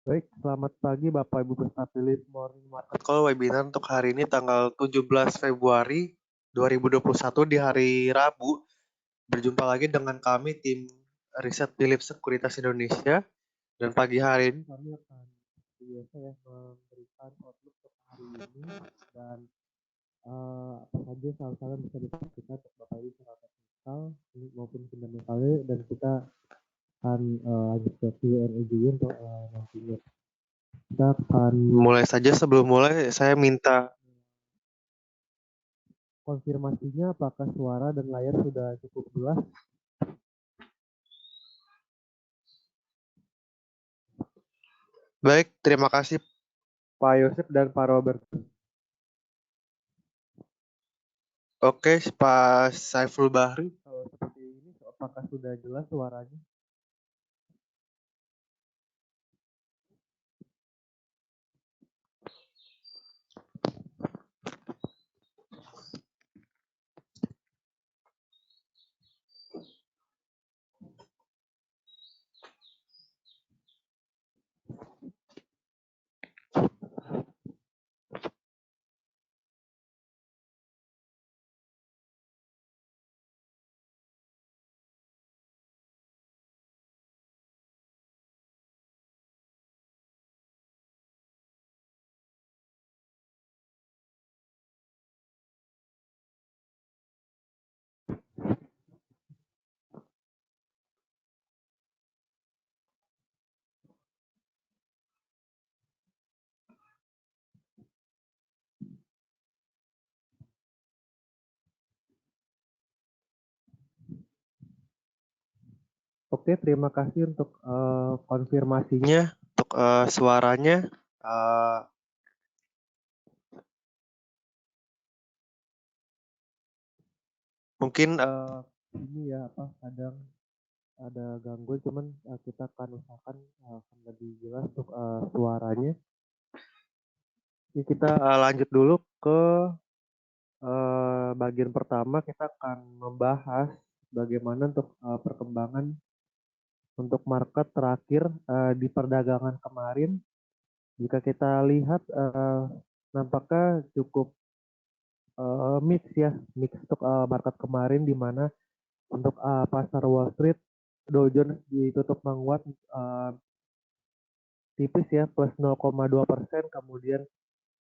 Baik, selamat pagi Bapak Ibu peserta Philip Morning Market Call webinar untuk hari ini tanggal 17 Februari 2021 di hari Rabu. Berjumpa lagi dengan kami tim riset Philip Sekuritas Indonesia, dan pagi hari ini kami akan biasa ya memberikan outlook untuk hari ini dan apa saja saham-saham yang bisa dipastikan untuk Bapak Ibu secara teknikal maupun fundamentalnya, dan kita akan lanjut ke Q&A juga untuk nantinya. Kita akan mulai saja. Sebelum mulai, saya minta konfirmasinya apakah suara dan layar sudah cukup jelas. Baik, terima kasih Pak Yosep dan Pak Robert. Oke, Pak Saiful Bahri, kalau seperti ini apakah sudah jelas suaranya? Oke, terima kasih untuk konfirmasinya, untuk suaranya. Mungkin ini ya kadang ada gangguan, cuman kita akan usahakan akan lebih jelas untuk suaranya. Jadi kita lanjut dulu ke bagian pertama. Kita akan membahas bagaimana untuk perkembangan untuk market terakhir di perdagangan kemarin. Jika kita lihat nampaknya cukup mix ya, mix untuk market kemarin, di mana untuk pasar Wall Street Dow Jones ditutup menguat tipis ya, plus 0,2%. Kemudian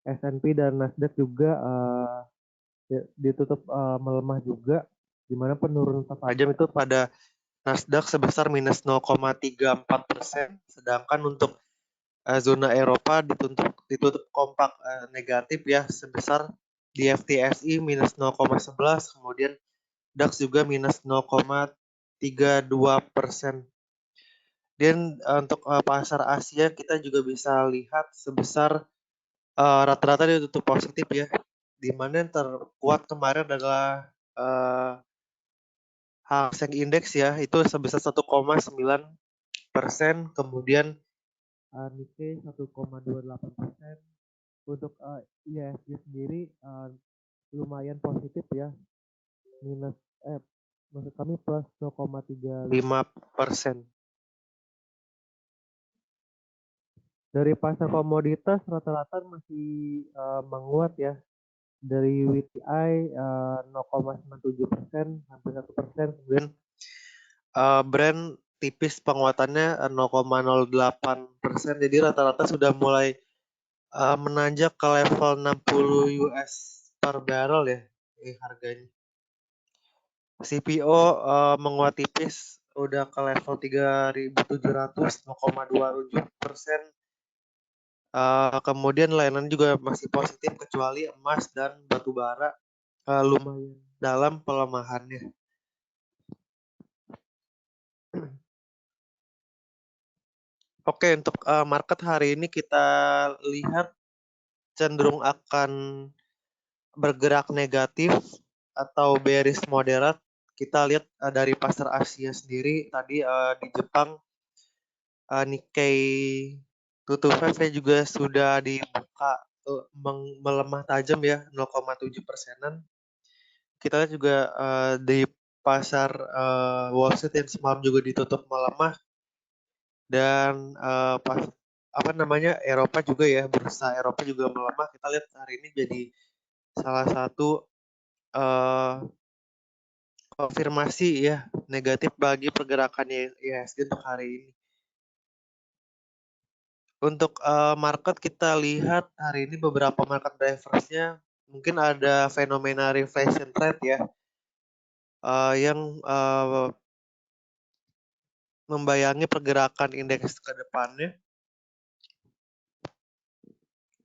S&P dan Nasdaq juga ditutup melemah juga, di mana penurunan tajam itu pada Nasdaq sebesar minus 0,34%, sedangkan untuk zona Eropa ditutup kompak negatif ya, sebesar di FTSE minus 0,11, kemudian DAX juga minus 0,32%. Dan untuk pasar Asia kita juga bisa lihat sebesar rata-rata ditutup positif ya, di mana yang terkuat kemarin adalah Hang Seng Index ya, itu sebesar 1,9%, kemudian Nikkei 1,28%. Untuk IHSG sendiri lumayan positif ya, maksud kami plus 0,35%. Dari pasar komoditas rata-rata masih menguat ya. Dari WTI 0,97%, hampir 1%. Kemudian Brent tipis penguatannya 0,08%. Jadi rata-rata sudah mulai menanjak ke level 60 US per barrel ya harganya. CPO menguat tipis, udah ke level 3.700, 0,27%. Kemudian layanan juga masih positif kecuali emas dan batu bara lumayan dalam pelemahannya. Oke, untuk market hari ini kita lihat cenderung akan bergerak negatif atau bearish moderat. Kita lihat dari pasar Asia sendiri tadi di Jepang Nikkei 225 juga sudah dibuka melemah tajam ya, 0,7%. Kita lihat juga di pasar Wall Street yang semalam juga ditutup melemah, dan apa namanya Eropa juga ya, bursa Eropa juga melemah. Kita lihat hari ini jadi salah satu konfirmasi ya negatif bagi pergerakan IHSG untuk hari ini. Untuk market kita lihat hari ini beberapa market driversnya mungkin ada fenomena reflation trade ya yang membayangi pergerakan indeks ke depannya.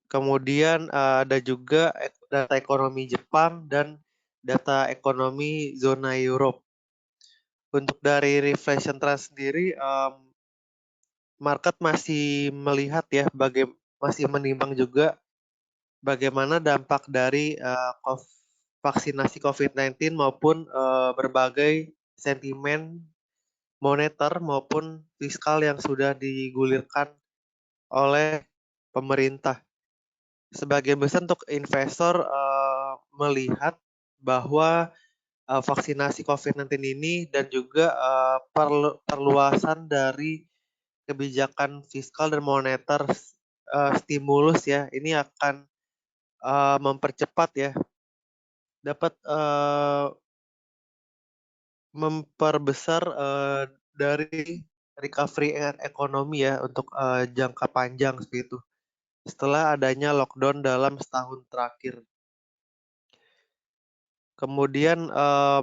Kemudian ada juga data ekonomi Jepang dan data ekonomi zona Europe. Untuk dari reflation trend sendiri, market masih melihat ya, masih menimbang juga bagaimana dampak dari vaksinasi COVID-19 maupun berbagai sentimen moneter maupun fiskal yang sudah digulirkan oleh pemerintah. Sebagian besar untuk investor melihat bahwa vaksinasi COVID-19 ini dan juga perluasan dari kebijakan fiskal dan moneter stimulus ya, ini akan mempercepat ya, dapat memperbesar dari recovery ekonomi ya untuk jangka panjang seperti itu. Setelah adanya lockdown dalam setahun terakhir. Kemudian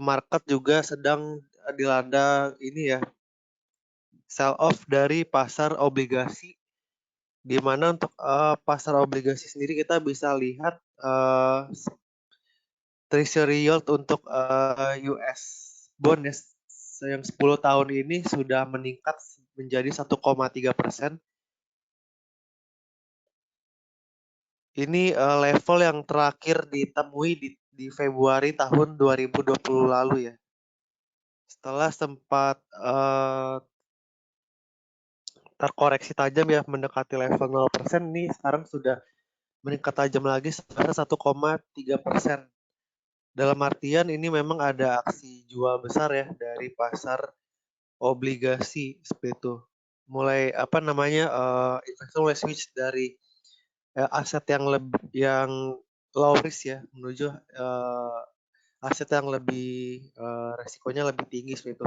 market juga sedang dilanda ini ya, sell off dari pasar obligasi, di mana untuk pasar obligasi sendiri kita bisa lihat treasury yield untuk US bond ya, yang 10 tahun ini sudah meningkat menjadi 1,3%. Ini level yang terakhir ditemui di Februari tahun 2020 lalu ya. Setelah sempat terkoreksi tajam ya mendekati level 0%, ini sekarang sudah meningkat tajam lagi sebesar 1,3%. Dalam artian ini memang ada aksi jual besar ya dari pasar obligasi seperti itu. Mulai apa namanya investor mulai switch dari aset yang low risk ya menuju aset yang lebih resikonya lebih tinggi seperti itu.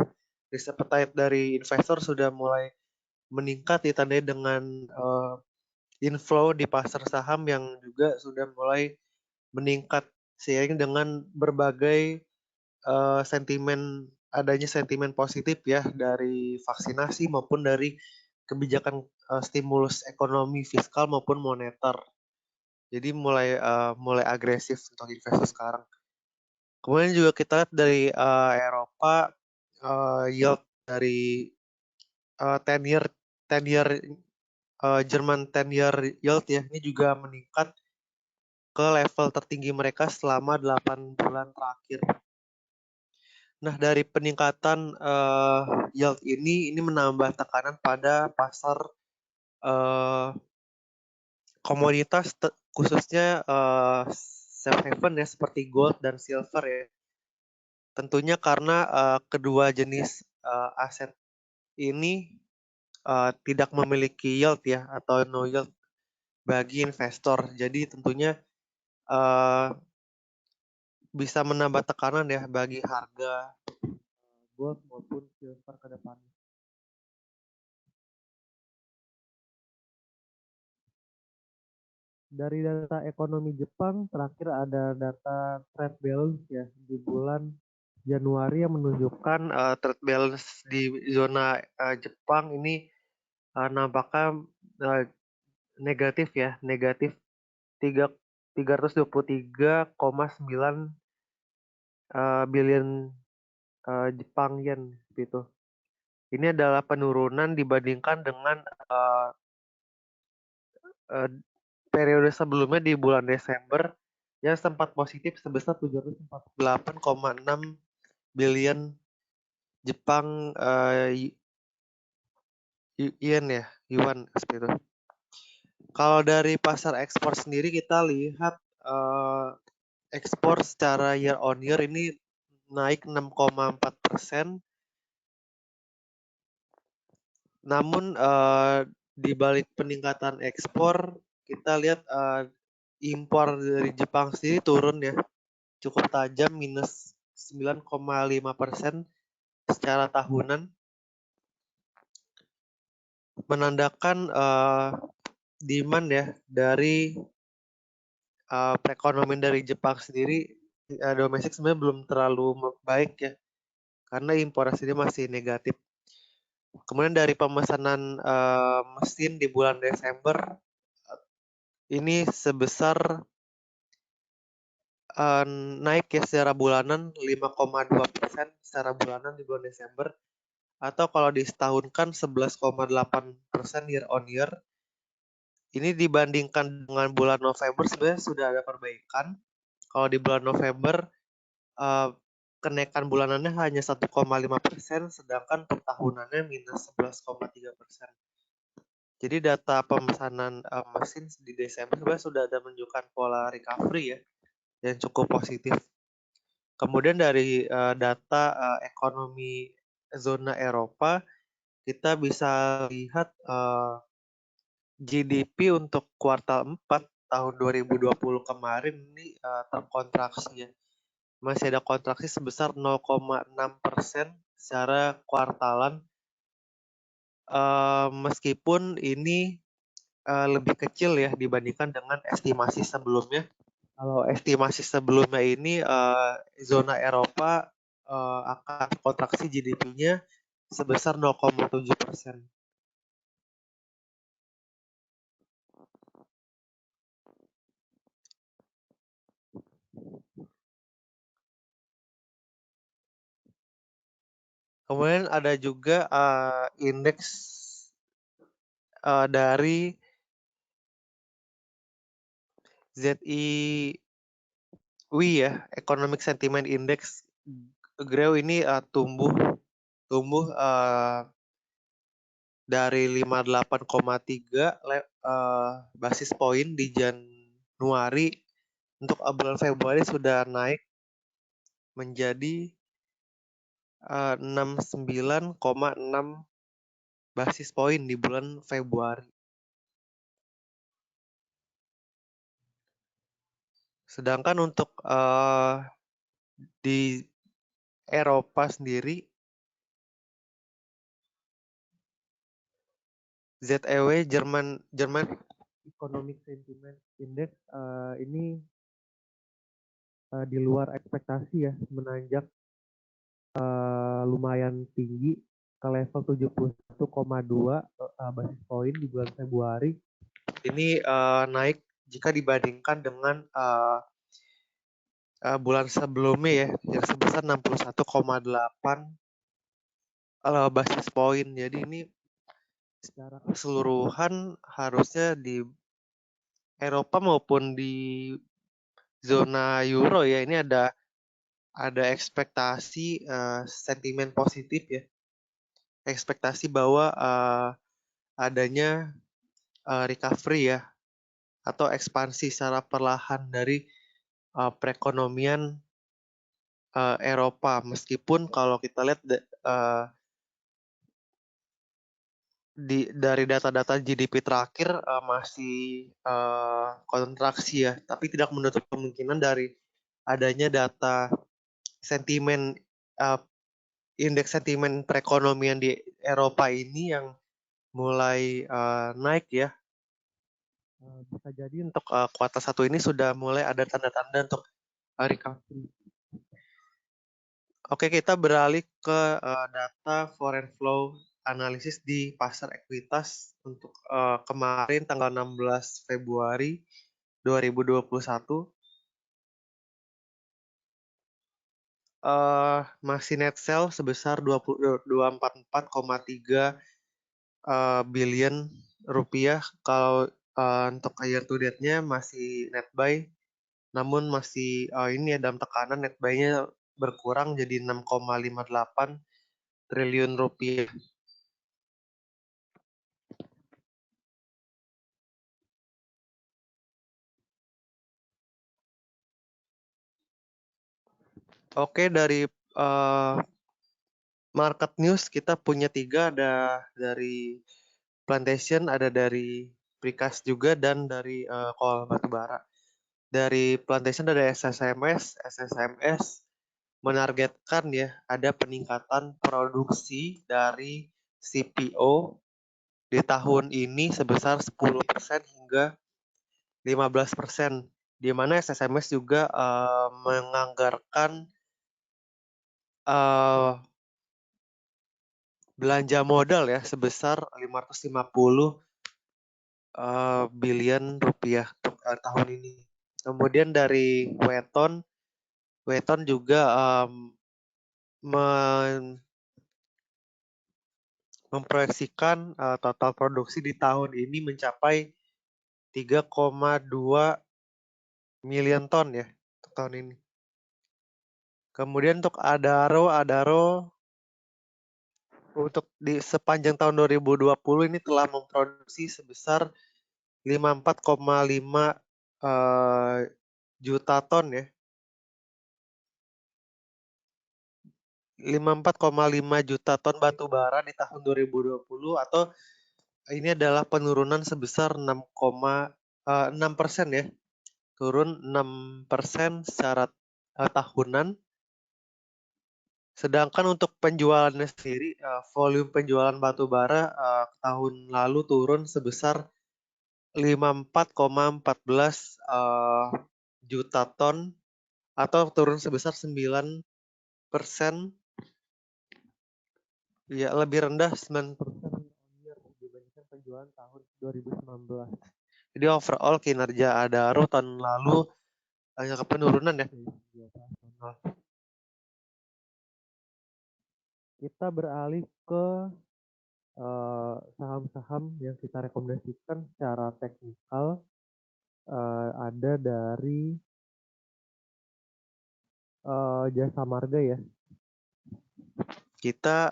Risk appetite dari investor sudah mulai meningkat ditandai dengan inflow di pasar saham yang juga sudah mulai meningkat seiring dengan berbagai adanya sentimen positif ya dari vaksinasi maupun dari kebijakan stimulus ekonomi fiskal maupun moneter. Jadi mulai agresif untuk investor sekarang. Kemudian juga kita lihat dari Eropa yield dari 10 year German 10 year yield ya ini juga meningkat ke level tertinggi mereka selama 8 bulan terakhir. Nah, dari peningkatan yield ini menambah tekanan pada pasar komoditas khususnya safe haven ya seperti gold dan silver ya. Tentunya karena kedua jenis aset ini tidak memiliki yield ya atau no yield bagi investor. Jadi tentunya bisa menambah tekanan ya bagi harga gold maupun silver ke depannya. Dari data ekonomi Jepang, terakhir ada data trade balance ya di bulan Januari yang menunjukkan trade balance di zona Jepang ini nampaknya negatif ya, negatif 323,9 billion Jepang yen gitu. Ini adalah penurunan dibandingkan dengan periode sebelumnya di bulan Desember yang sempat positif sebesar 748,6 billion Jepang yen ya, yuan seperti itu. Kalau dari pasar ekspor sendiri kita lihat ekspor secara year on year ini naik 6,4%. Namun Di balik peningkatan ekspor, kita lihat impor dari Jepang sendiri turun ya, cukup tajam minus 9,5% secara tahunan, menandakan demand ya dari perekonomian dari Jepang sendiri domestik sebenarnya belum terlalu baik ya, karena impor sendiri masih negatif. Kemudian dari pemesanan mesin di bulan Desember ini sebesar naik ya secara bulanan 5,2% secara bulanan di bulan Desember, atau kalau disetahunkan 11,8% year on year. Ini dibandingkan dengan bulan November sebenarnya sudah ada perbaikan. Kalau di bulan November kenaikan bulanannya hanya 1,5%, sedangkan per tahunannya minus 11,3%. Jadi data pemesanan mesin di Desember sebenarnya sudah ada menunjukkan pola recovery ya, yang cukup positif. Kemudian dari data ekonomi zona Eropa, kita bisa lihat GDP untuk kuartal 4 tahun 2020 kemarin ini terkontraksi ya. Masih ada kontraksi sebesar 0,6% secara kuartalan, meskipun ini lebih kecil ya dibandingkan dengan estimasi sebelumnya. Kalau estimasi sebelumnya ini zona Eropa akan kontraksi GDP-nya sebesar 0,7%. Kemudian ada juga indeks dari ZEW ya, Economic Sentiment Index. GREW ini tumbuh dari 58,3 basis poin di Januari. Untuk bulan Februari sudah naik menjadi 69,6 basis poin di bulan Februari. Sedangkan untuk di Eropa sendiri, ZEW German Economic Sentiment Index ini di luar ekspektasi ya, menanjak lumayan tinggi ke level 71,2 basis poin di bulan Februari. Ini naik jika dibandingkan dengan bulan sebelumnya ya, yang sebesar 61,8 basis poin. Jadi ini secara keseluruhan harusnya di Eropa maupun di zona Euro ya, ini ada ekspektasi sentimen positif ya, ekspektasi bahwa adanya recovery ya, atau ekspansi secara perlahan dari perekonomian Eropa, meskipun kalau kita lihat dari data-data GDP terakhir masih kontraksi ya, tapi tidak menutup kemungkinan dari adanya data sentimen indeks sentimen perekonomian di Eropa ini yang mulai naik ya. Bisa jadi untuk kuartal 1 ini sudah mulai ada tanda-tanda untuk recovery. Oke, kita beralih ke data foreign flow analisis di pasar ekuitas untuk kemarin tanggal 16 Februari 2021. Masih net sell sebesar 244,3 billion rupiah. Kalau untuk year to date-nya masih net buy, namun masih ini ya dalam tekanan, net buy-nya berkurang jadi 6,58 triliun rupiah. Oke, dari market news kita punya 3, ada dari Plantation ada dari precast juga dan dari coal batubara. Dari Plantation ada SSMS menargetkan ya ada peningkatan produksi dari CPO di tahun ini sebesar 10% hingga 15%, di mana SSMS juga menganggarkan belanja modal ya sebesar 550 billion rupiah untuk tahun ini. Kemudian dari Weton juga memproyeksikan total produksi di tahun ini mencapai 3,2 million ton ya untuk tahun ini. Kemudian untuk Adaro untuk di sepanjang tahun 2020 ini telah memproduksi sebesar 54,5 juta ton ya. 54,5 juta ton batu bara di tahun 2020 atau ini adalah penurunan sebesar 6,6% ya. Turun 6% secara tahunan. Sedangkan untuk penjualannya sendiri, volume penjualan batu bara tahun lalu turun sebesar 54,14 juta ton atau turun sebesar 9%. Ya, lebih rendah 9% dibandingkan penjualan tahun 2019. Jadi overall kinerja Adaro tahun lalu hanya penurunan ya. Kita beralih ke saham-saham yang kita rekomendasikan secara teknikal. Ada dari Jasa Marga ya. Kita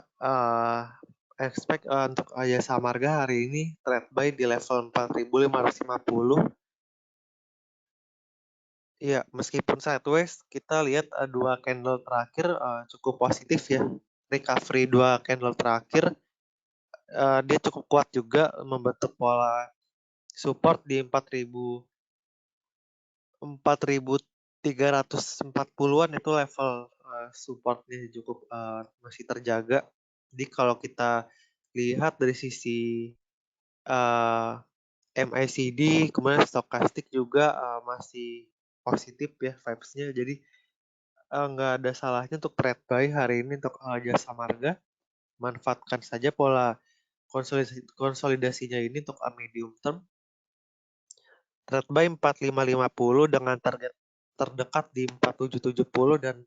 expect untuk Jasa Marga hari ini trade buy di level 4.550. Ya, meskipun sideways, kita lihat dua candle terakhir cukup positif ya. Recovery dua candle terakhir, dia cukup kuat juga membentuk pola support di 4.340-an itu level supportnya cukup masih terjaga. Jadi kalau kita lihat dari sisi MACD, kemudian stokastik juga masih positif ya vibes-nya. Jadi nggak ada salahnya untuk trade buy hari ini untuk Jasa Marga. Manfaatkan saja pola konsolidasinya ini untuk medium term. Trade buy 4550 dengan target terdekat di 4770 dan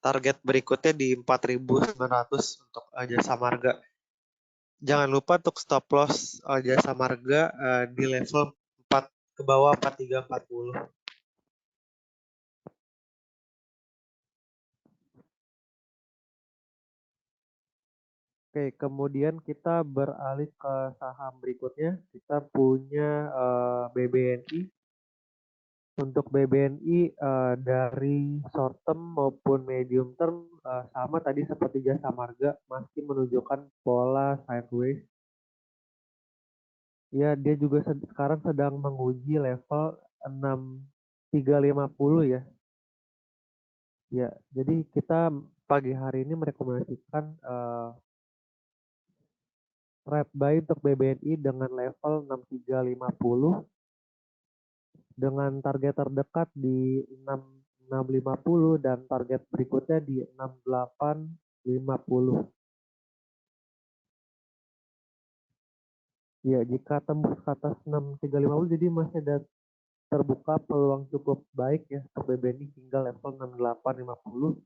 target berikutnya di 4900 untuk Jasa Marga. Jangan lupa untuk stop loss Jasa Marga di level 4 ke bawah 4340. Oke, kemudian kita beralih ke saham berikutnya. Kita punya BBNI. Untuk BBNI dari short term maupun medium term sama tadi seperti Jasa Marga masih menunjukkan pola sideways. Ya, dia juga sekarang sedang menguji level 6350 ya. Ya, jadi kita pagi hari ini merekomendasikan trade buy untuk BBNI dengan level 6350 dengan target terdekat di 6650 dan target berikutnya di 6850. Ya, jika tembus ke atas 6350 jadi masih ada terbuka peluang cukup baik ya untuk BBNI hingga level 6850.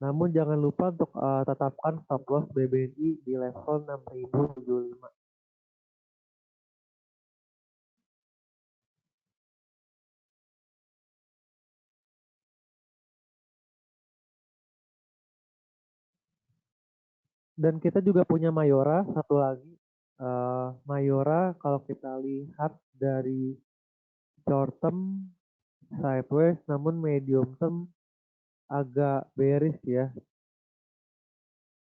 Namun jangan lupa untuk tetapkan stop loss BBNI di level 6075. Dan kita juga punya Mayora satu lagi. Mayora kalau kita lihat dari short term sideways namun medium term agak bearish ya.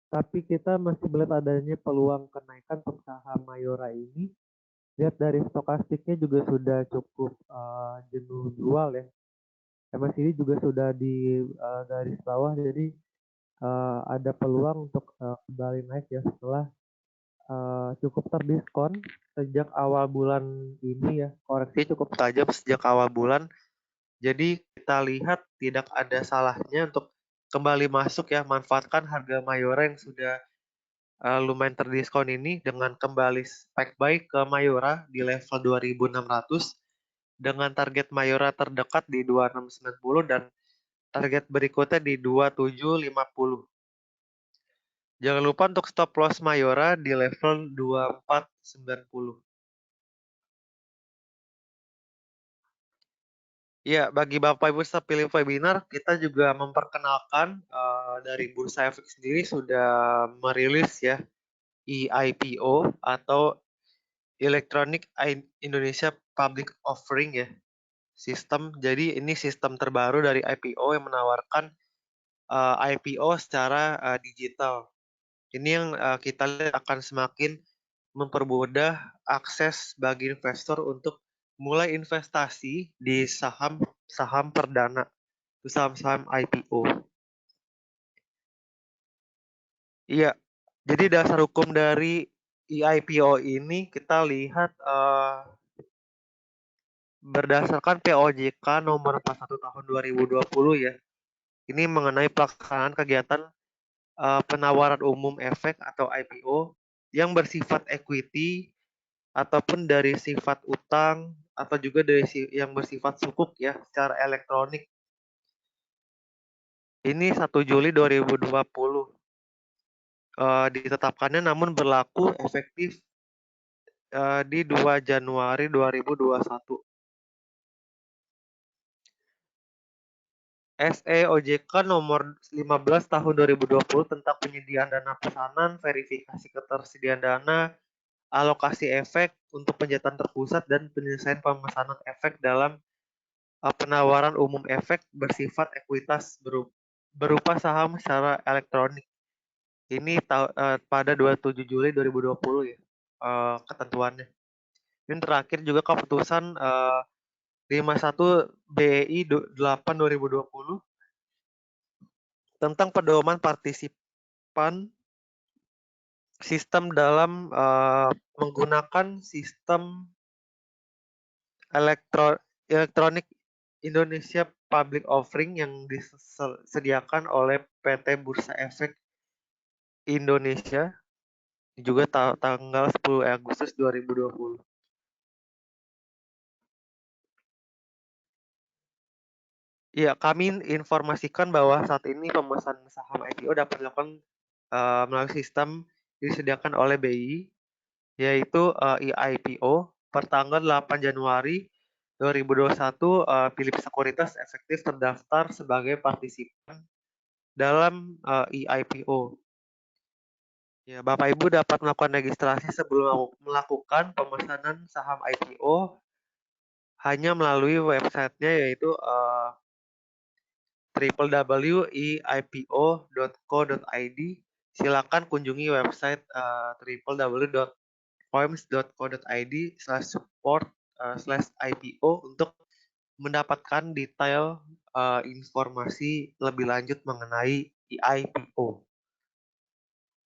Tapi kita masih melihat adanya peluang kenaikan untuk saham Mayora ini. Lihat dari stokastiknya juga sudah cukup jenuh jual ya. MACD juga sudah di garis bawah, jadi ada peluang untuk kembali naik ya setelah cukup terdiskon sejak awal bulan ini ya. Koreksi cukup tajam sejak awal bulan. Jadi kita lihat tidak ada salahnya untuk kembali masuk ya, manfaatkan harga Mayora yang sudah lumayan terdiskon ini dengan kembali spike buy ke Mayora di level 2600 dengan target Mayora terdekat di 2690 dan target berikutnya di 2750. Jangan lupa untuk stop loss Mayora di level 2490. Ya, bagi Bapak Ibu peserta pilih webinar, kita juga memperkenalkan dari Bursa Efek sendiri sudah merilis ya EIPO atau Electronic Indonesia Public Offering ya sistem. Jadi ini sistem terbaru dari IPO yang menawarkan IPO secara digital. Ini yang kita lihat akan semakin mempermudah akses bagi investor untuk mulai investasi di saham perdana, saham-saham IPO. Iya, jadi dasar hukum dari IPO ini kita lihat berdasarkan POJK nomor 41 tahun 2020 ya. Ini mengenai pelaksanaan kegiatan penawaran umum efek atau IPO yang bersifat equity ataupun dari sifat utang atau juga dari yang bersifat sukuk ya secara elektronik. Ini 1 Juli 2020 ditetapkannya namun berlaku efektif di 2 Januari 2021. SE OJK nomor 15 tahun 2020 tentang penyediaan dana pesanan, verifikasi ketersediaan dana, alokasi efek untuk penjahatan terpusat dan penyelesaian pemesanan efek dalam penawaran umum efek bersifat ekuitas berupa saham secara elektronik. Ini pada 27 Juli 2020 ya ketentuannya. Ini terakhir juga keputusan 51 BEI 8 2020 tentang pedoman partisipan sistem dalam menggunakan sistem elektronik Indonesia Public Offering yang disediakan oleh PT Bursa Efek Indonesia juga tanggal 10 Agustus 2020. Ya, kami informasikan bahwa saat ini pemesanan saham IPO dapat dilakukan melalui sistem disediakan oleh BI, yaitu IPO per tanggal 8 Januari 2021 Philips Sekuritas efektif terdaftar sebagai partisipan dalam IPO. Ya, Bapak Ibu dapat melakukan registrasi sebelum melakukan pemesanan saham IPO hanya melalui websitenya yaitu www.eipo.co.id. Silakan kunjungi website www.poems.co.id/support/IPO untuk mendapatkan detail informasi lebih lanjut mengenai IPO.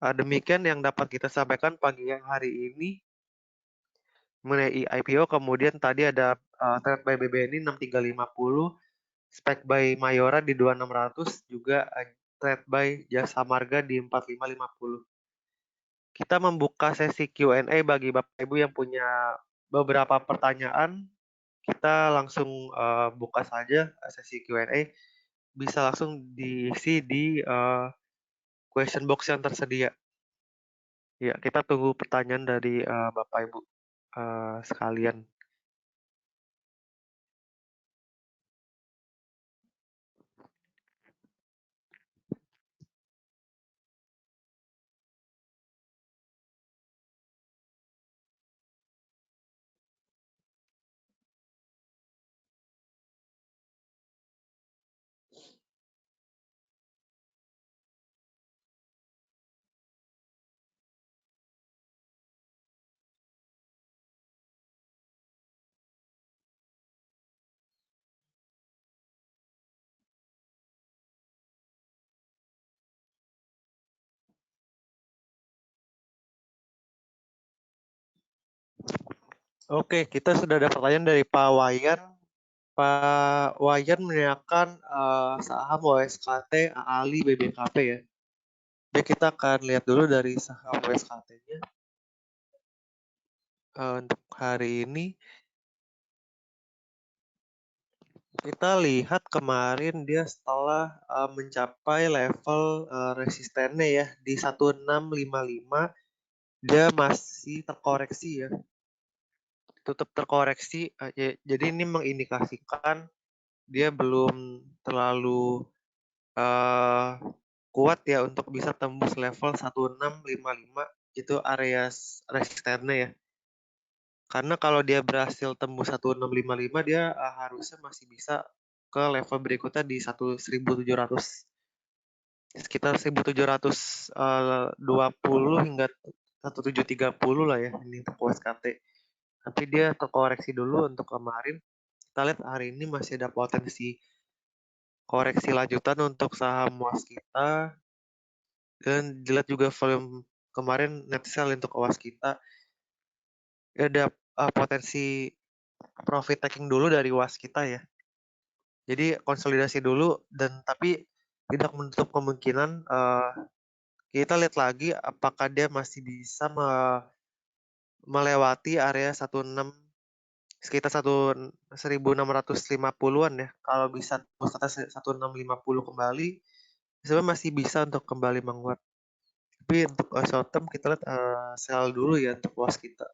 Demikian yang dapat kita sampaikan pagi hari ini mengenai IPO. Kemudian tadi ada trade by BBNI 6350, spek by Mayora di 2600, juga trade by Jasa Marga di 4550. Kita membuka sesi Q&A bagi Bapak Ibu yang punya beberapa pertanyaan. Kita langsung buka saja sesi Q&A. Bisa langsung diisi di question box yang tersedia. Ya, kita tunggu pertanyaan dari Bapak Ibu sekalian. Oke, kita sudah ada pertanyaan dari Pak Wayan. Pak Wayan menanyakan saham OSKT, AALI, BBKP ya. Jadi kita akan lihat dulu dari saham OSKT-nya. Untuk hari ini kita lihat kemarin dia setelah mencapai level resistennya ya di 1655, dia masih terkoreksi ya, tutup terkoreksi. Jadi ini mengindikasikan dia belum terlalu kuat ya untuk bisa tembus level 1655, itu area resistennya ya. Karena kalau dia berhasil tembus 1655, dia harusnya masih bisa ke level berikutnya di 1700, sekitar 1720 hingga 1730 lah ya ini untuk USKT. Tapi dia terkoreksi dulu untuk kemarin. Kita lihat hari ini masih ada potensi koreksi lanjutan untuk saham waskita, dan dilihat juga volume kemarin net sell untuk waskita. Ada potensi profit taking dulu dari waskita ya. Jadi konsolidasi dulu, dan tapi tidak menutup kemungkinan kita lihat lagi apakah dia masih bisa melewati area 16, sekitar 1650-an ya. Kalau bisa tembus atas 1650 kembali, sebenarnya masih bisa untuk kembali menguat. Tapi untuk short term kita lihat sell dulu ya untuk waskita.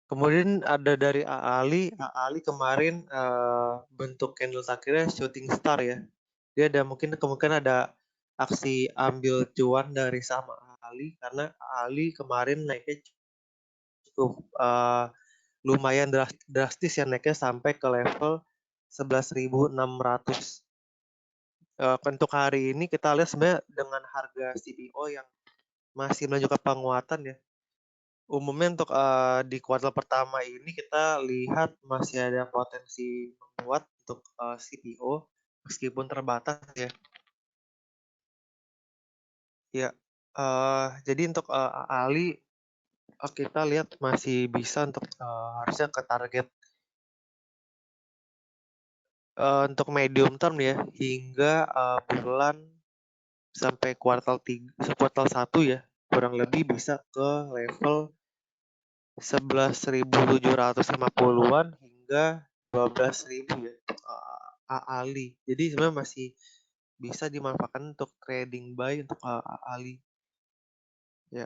Kemudian ada dari AALI kemarin bentuk candle akhirnya shooting star ya. Dia ada mungkin kemungkinan ada aksi ambil cuan dari saham AALI, karena AALI kemarin naiknya cukup lumayan drastis ya, naiknya sampai ke level 11.600. Untuk hari ini kita lihat sebenarnya dengan harga CPO yang masih menunjukkan penguatan ya. Umumnya untuk di kuartal pertama ini kita lihat masih ada potensi menguat untuk CPO meskipun terbatas ya. Ya, jadi untuk Ali kita lihat masih bisa untuk harusnya ke target untuk medium term ya, hingga bulan sampai kuartal 1 ya, kurang lebih bisa ke level 11.750-an hingga 12.000 ya untuk Ali. Jadi sebenarnya masih bisa dimanfaatkan untuk trading buy untuk Ali ya.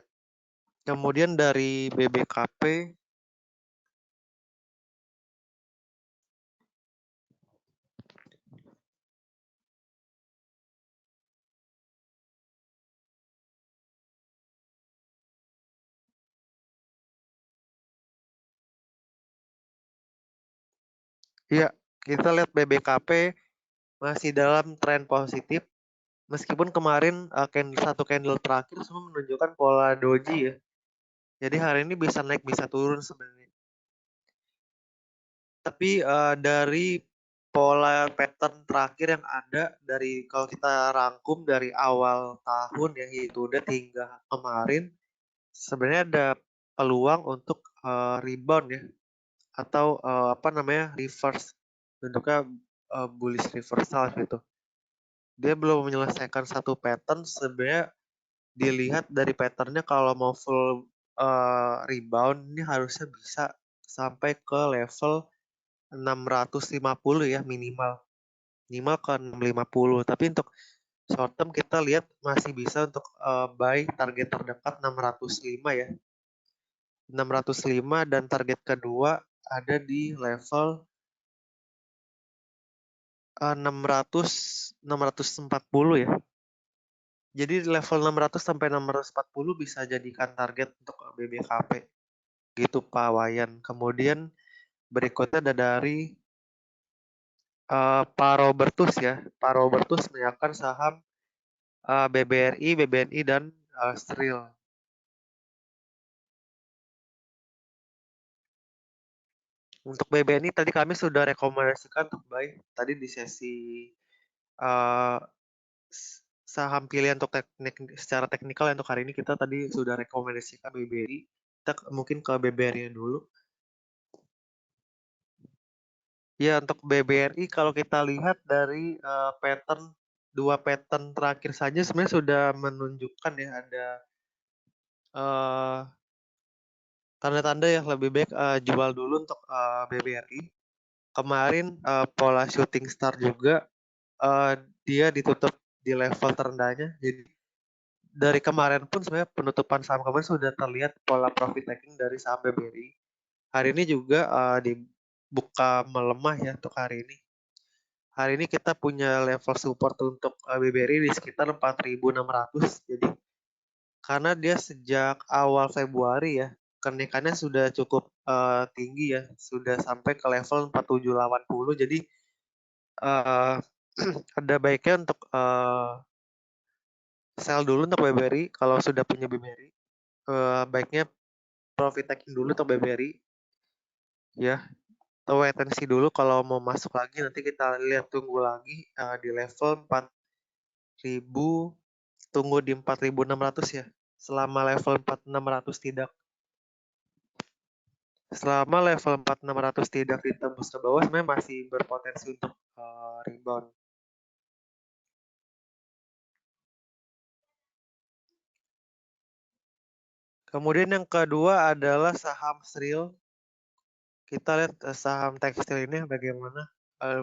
Kemudian dari BBKP ya, kita lihat BBKP masih dalam tren positif meskipun kemarin satu candle terakhir semua menunjukkan pola doji ya. Jadi hari ini bisa naik bisa turun sebenarnya. Tapi dari pola pattern terakhir yang ada, dari kalau kita rangkum dari awal tahun ya, yaitu hingga kemarin, sebenarnya ada peluang untuk rebound ya, atau reverse, bentuknya bullish reversal gitu. Dia belum menyelesaikan satu pattern. Sebenarnya dilihat dari patternnya, kalau mau full rebound ini harusnya bisa sampai ke level 650 ya minimal ke 650. Tapi untuk short term kita lihat masih bisa untuk buy target terdekat 605 ya, 605, dan target kedua ada di level 640 ya. Jadi level 600 sampai 640 bisa jadikan target untuk BBKP. gitu Pak Wayan. Kemudian berikutnya ada dari Pak Robertus ya. Pak Robertus menyiapkan saham BBRI, BBNI, dan Stril. Untuk BBNI tadi kami sudah rekomendasikan untuk buy tadi di sesi uh, saham pilihan untuk teknik secara teknikal untuk hari ini kita tadi sudah rekomendasikan BBRI. Kita mungkin ke BBRI dulu. Ya, untuk BBRI kalau kita lihat dari dua pattern terakhir saja sebenarnya sudah menunjukkan ya ada uh, tanda-tanda yang lebih baik jual dulu untuk BBRI. Kemarin pola shooting star juga dia ditutup di level terendahnya. Jadi dari kemarin pun sebenarnya penutupan saham kemarin sudah terlihat pola profit taking dari saham BBRI. Hari ini juga dibuka melemah ya untuk hari ini. Hari ini kita punya level support untuk BBRI di sekitar 4.600. Jadi karena dia sejak awal Februari ya kenaikannya sudah cukup tinggi ya, sudah sampai ke level 4780. Jadi uh, ada baiknya untuk sell dulu untuk BBRI kalau sudah punya BBRI. Baiknya profit taking dulu untuk BBRI ya. Atau wait and see dulu kalau mau masuk lagi nanti kita lihat tunggu lagi di level 4.000, tunggu di 4.600 ya. Selama level 4.600 tidak selama level 4.600 tidak ditembus ke bawah sebenarnya masih berpotensi untuk rebound. Kemudian yang kedua adalah saham Sril. Kita lihat saham tekstil ini bagaimana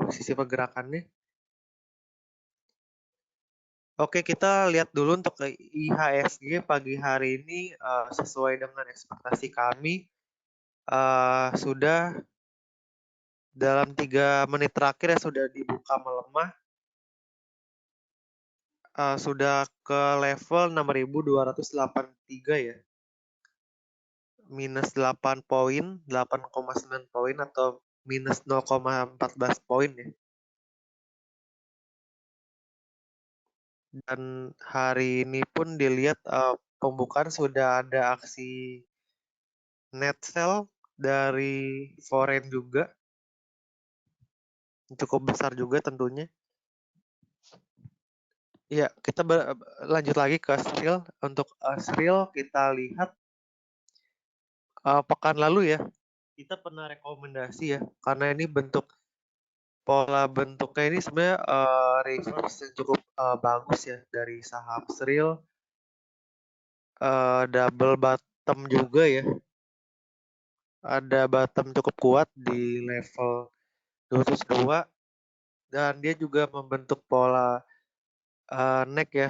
sisi pergerakannya. Oke, kita lihat dulu untuk IHSG pagi hari ini sesuai dengan ekspektasi kami sudah dalam 3 menit terakhir ya sudah dibuka melemah, sudah ke level 6.283 ya, minus 8 poin, 8,9 poin atau minus 0,14 poin ya. Dan hari ini pun dilihat pembukaan sudah ada aksi net sell dari foreign juga, cukup besar juga tentunya. Ya, kita lanjut lagi ke Sril. Untuk Sril kita lihat pekan lalu ya, kita pernah rekomendasi ya, karena ini pola bentuknya ini sebenarnya reverse yang cukup bagus ya dari saham Sril, double bottom juga ya, ada bottom cukup kuat di level 202 dan dia juga membentuk pola neck ya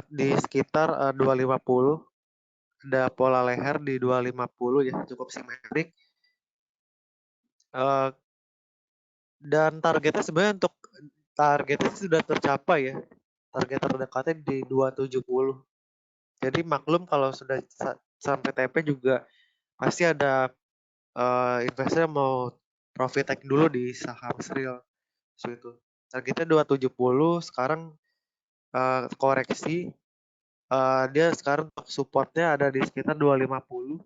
di sekitar 250, ada pola leher di 250 ya, cukup simetrik. Dan targetnya sebenarnya untuk targetnya sudah tercapai ya. Target terdekatnya di 270. Jadi maklum kalau sudah sampai TP juga pasti ada investor yang mau profit take dulu di saham Sril. So itu. Targetnya 270, sekarang koreksi. Dia sekarang untuk supportnya ada di sekitar 250.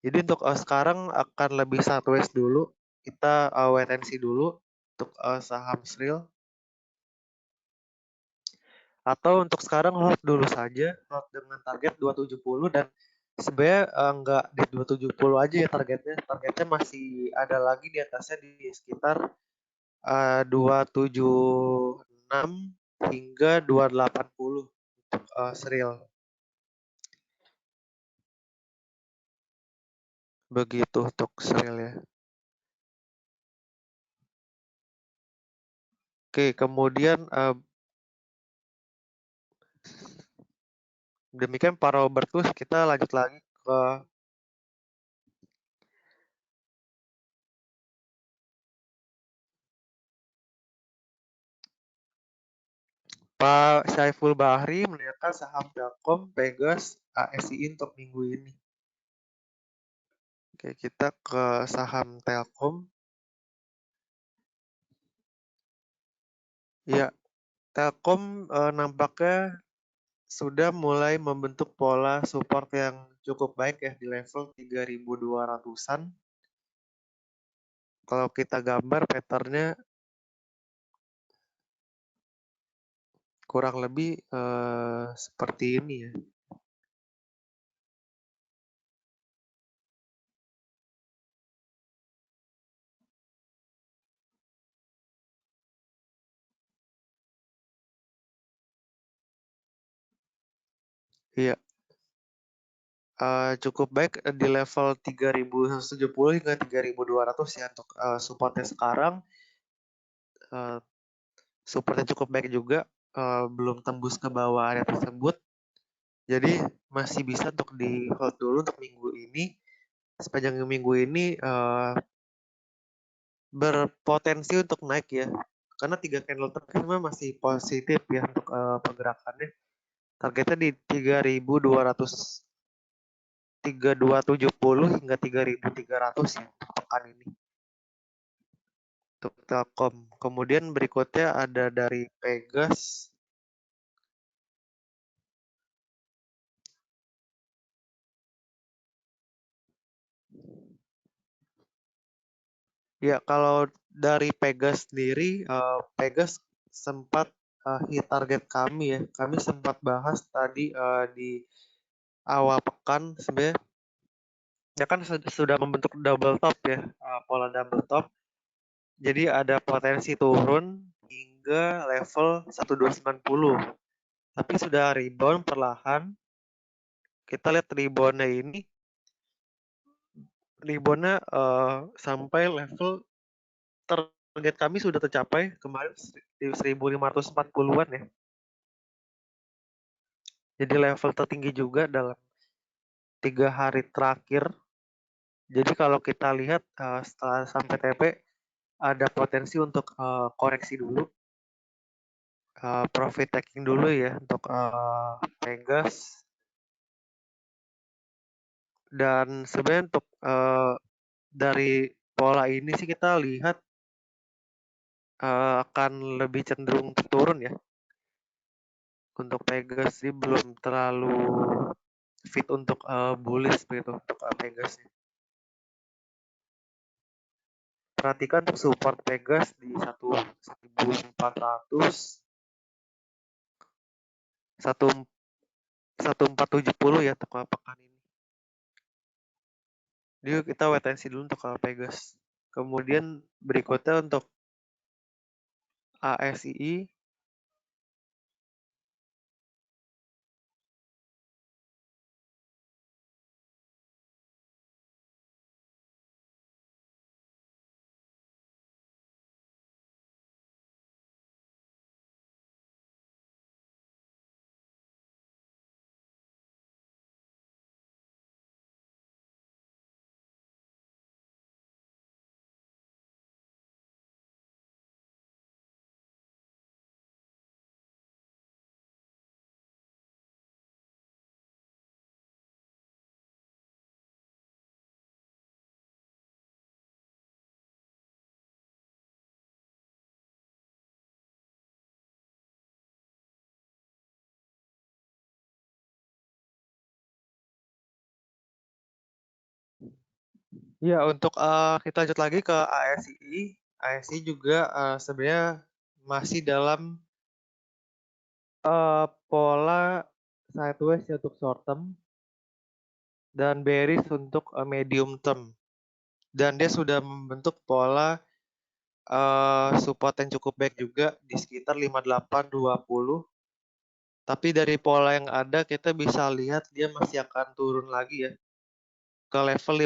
Jadi untuk sekarang akan lebih sideways dulu. Kita wait and see dulu untuk saham Sril. Atau untuk sekarang hold dulu saja, hold dengan target 270 dan sebenarnya enggak di 270 aja ya targetnya. Targetnya masih ada lagi di atasnya di sekitar 276 hingga 280 untuk Sril. Begitu untuk Sril ya. Oke, kemudian demikian Pak Robertus, kita lanjut lagi ke Pak Syaiful Bahri menanyakan saham Telkom, Pegas, ASI untuk minggu ini. Oke, kita ke saham Telkom. Ya, Telkom nampaknya sudah mulai membentuk pola support yang cukup baik ya di level 3.200-an. Kalau kita gambar patternnya kurang lebih seperti ini ya. Iya, cukup baik di level 3.170 hingga 3.200 ya untuk supportnya sekarang. Uh, Supportnya cukup baik juga, belum tembus ke bawah area tersebut. Jadi masih bisa untuk di hold dulu untuk minggu ini. Sepanjang minggu ini berpotensi untuk naik ya. Karena 3 candle terakhir memang masih positif ya untuk pergerakannya. Targetnya di 3.270 hingga 3.300 ya untuk pekan ini. Untuk Telkom. Kemudian berikutnya ada dari Pegas. Ya, kalau dari Pegas sendiri, Pegas sempat hit target kami ya. Kami sempat bahas tadi di awal pekan sebenarnya. Ya kan sudah membentuk double top ya, pola double top. Jadi ada potensi turun hingga level 1290. Tapi sudah rebound perlahan. Kita lihat reboundnya sampai level target kami sudah tercapai kemarin di 1540-an ya. Jadi level tertinggi juga dalam 3 hari terakhir. Jadi kalau kita lihat setelah sampai TP ada potensi untuk koreksi dulu, profit taking dulu ya untuk Pegas. Dan sebenarnya untuk dari pola ini sih kita lihat akan lebih cenderung turun ya. Untuk Pegas sih belum terlalu fit untuk bullish begitu untuk Pegas. Perhatikan untuk support Pegas di 1400, 1470 ya untuk pekan ini. Jadi kita wait and see dulu untuk Pegas. Kemudian berikutnya untuk ASII. Ya, untuk kita lanjut lagi ke ASI. ASI juga sebenarnya masih dalam pola sideways ya untuk short term dan bearish untuk medium term. Dan dia sudah membentuk pola support yang cukup baik juga di sekitar 5820. Tapi dari pola yang ada kita bisa lihat dia masih akan turun lagi ya ke level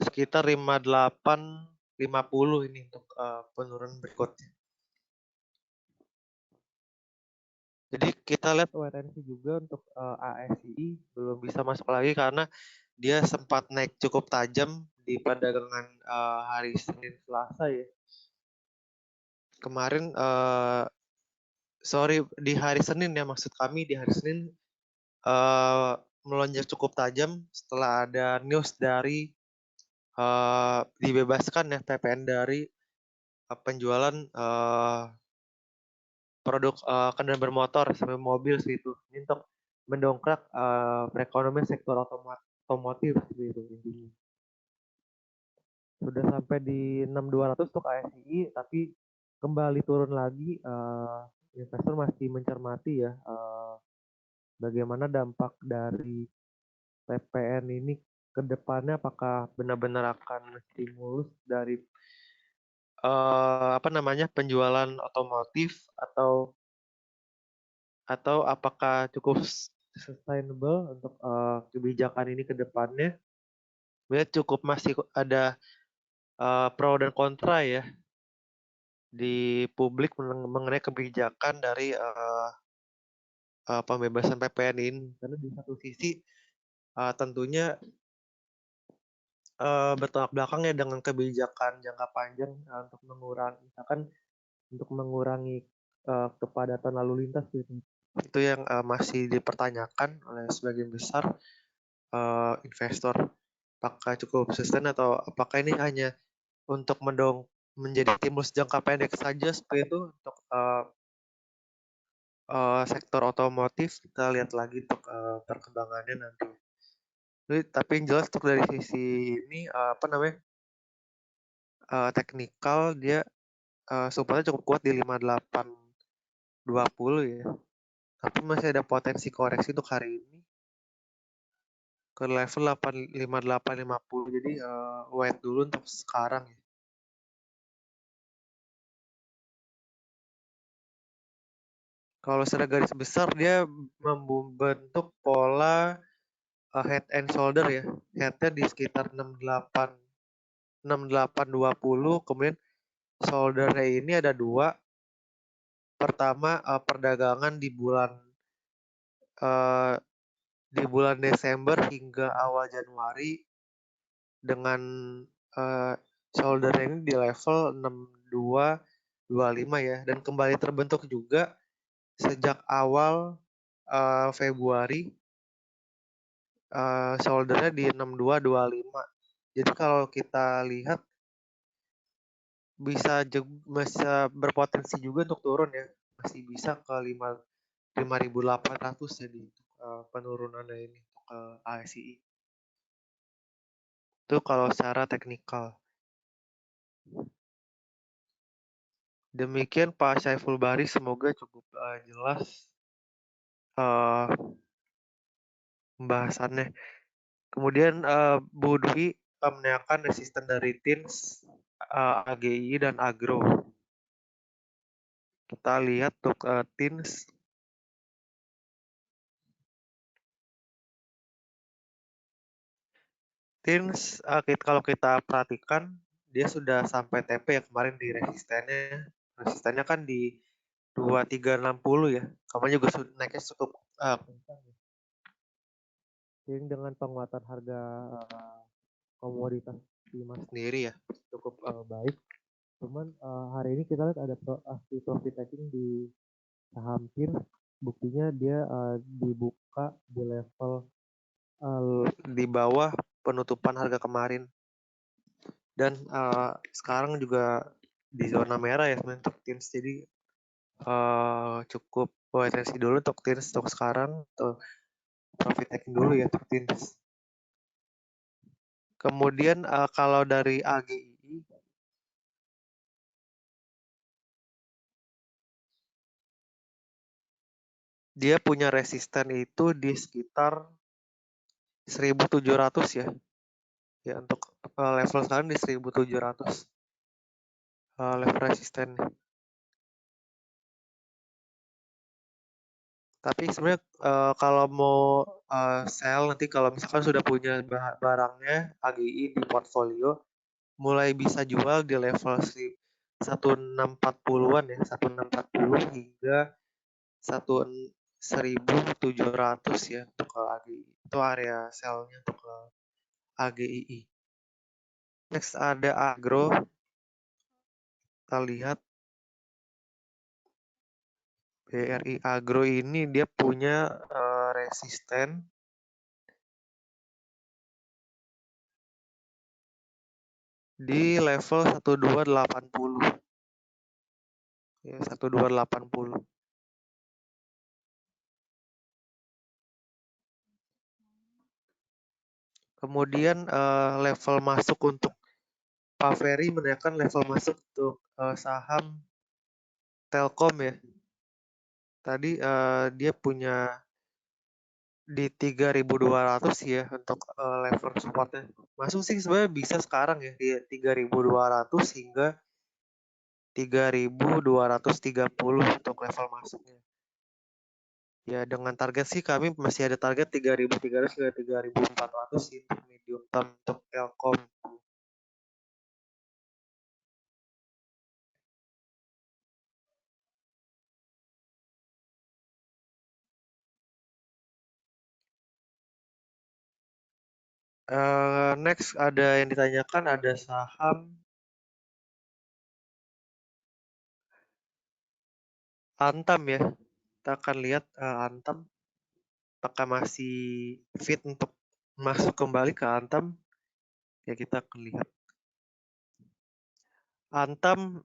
sekitar 5850 ini untuk penurunan berikutnya. Jadi kita lihat wait and see juga untuk ASI belum bisa masuk lagi karena dia sempat naik cukup tajam di perdagangan hari Senin Selasa ya. Kemarin di hari Senin ya, maksud kami di hari Senin melonjak cukup tajam setelah ada news dari dibebaskan ya PPN dari penjualan produk kendaraan bermotor sampai mobil sih itu. Ini untuk mendongkrak perekonomian sektor otomotif seperti itu intinya. Sudah sampai di 6.200 untuk ASI, tapi kembali turun lagi. Investor masih mencermati ya bagaimana dampak dari PPN ini ke depannya, apakah benar-benar akan stimulus dari penjualan otomotif atau apakah cukup sustainable untuk kebijakan ini ke depannya. Sebenarnya cukup masih ada pro dan kontra ya di publik mengenai kebijakan dari pembebasan PPN ini. Karena di satu sisi tentunya bertolak belakang ya dengan kebijakan jangka panjang untuk mengurangi kepadatan lalu lintas gitu. Itu yang masih dipertanyakan oleh sebagian besar investor, apakah cukup sustain atau apakah ini hanya untuk menjadi stimulus jangka pendek saja seperti itu untuk sektor otomotif. Kita lihat lagi untuk perkembangannya nanti. Tapi yang jelas untuk dari sisi ini teknikal dia supportnya cukup kuat di 5820 ya. Tapi masih ada potensi koreksi untuk hari ini ke level 5850. Jadi wait dulu untuk sekarang ya. Kalau secara garis besar dia membentuk pola head and shoulder ya. Headnya di sekitar 6820, kemudian shouldernya ini ada dua. Pertama perdagangan di bulan Desember hingga awal Januari dengan shoulder ini di level 6225 ya, dan kembali terbentuk juga sejak awal Februari shouldernya di 6225. Jadi kalau kita lihat bisa berpotensi juga untuk turun ya, masih bisa ke 5.800 jadi penurunannya ini untuk ASI. Itu kalau secara teknikal. Demikian Pak Syaiful Bahri, semoga cukup jelas pembahasannya. Kemudian Bu Dwi menanyakan resisten dari TINS, AGI dan Agro. Kita lihat untuk TINS. TINS kalau kita perhatikan dia sudah sampai TP ya kemarin di resistennya. Resistennya kan di 2360 ya. Kemarin juga naiknya cukup kencang ya. Jadi dengan penguatan harga komoditas timah sendiri ya cukup baik. Cuman hari ini kita lihat ada aksi profit taking di saham TINS. Buktinya dia dibuka di level di bawah penutupan harga kemarin. Dan sekarang juga di zona merah ya untuk TINS. Jadi cukup wait and see dulu untuk TINS untuk sekarang, atau profit taking dulu ya untuk TINS. Kemudian kalau dari AGI, dia punya resisten itu di sekitar 1.700 ya. Ya untuk level sekarang di 1.700 level resistennya. Tapi sebenarnya kalau mau sell nanti kalau misalkan sudah punya barangnya AGI di portfolio, mulai bisa jual di level 1640-an ya, 1640 hingga 1.700 ya untuk AGI. Itu area sell-nya untuk AGII. Next ada Agro. Kita lihat BRI Agro ini dia punya resisten di level 1280. Ya, 1280. Kemudian level masuk untuk Pak Ferry menanyakan level masuk untuk saham Telkom ya. Tadi dia punya di 3.200 ya untuk level supportnya. Masuk sih sebenarnya bisa sekarang ya di 3.200 hingga 3.230 untuk level masuknya. Ya dengan target sih kami masih ada target 3.300 hingga 3.400 sih untuk medium term untuk Telkom. Next ada yang ditanyakan ada saham Antam ya. Kita akan lihat Antam apakah masih fit untuk masuk kembali ke Antam. Ya kita akan lihat. Antam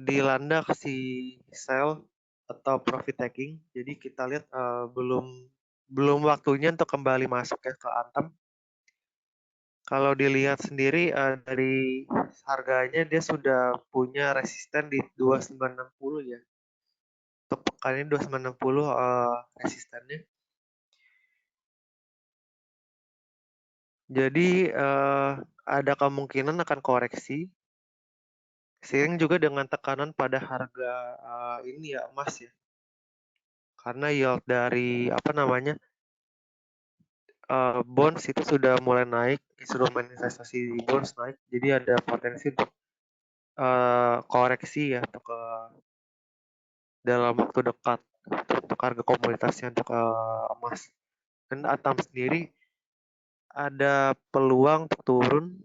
dilanda si sell atau profit taking. Jadi kita lihat belum waktunya untuk kembali masuk ya ke Antam. Kalau dilihat sendiri dari harganya dia sudah punya resisten di 2960 ya. Untuk pekan ini 2960 resistennya. Jadi ada kemungkinan akan koreksi. Seiring juga dengan tekanan pada harga ini ya emas ya. Karena yield dari apa namanya bonds itu sudah mulai naik, instrumen investasi di bonds naik, jadi ada potensi untuk koreksi ya untuk dalam waktu dekat untuk harga komoditasnya untuk emas. Dan Atam sendiri ada peluang untuk turun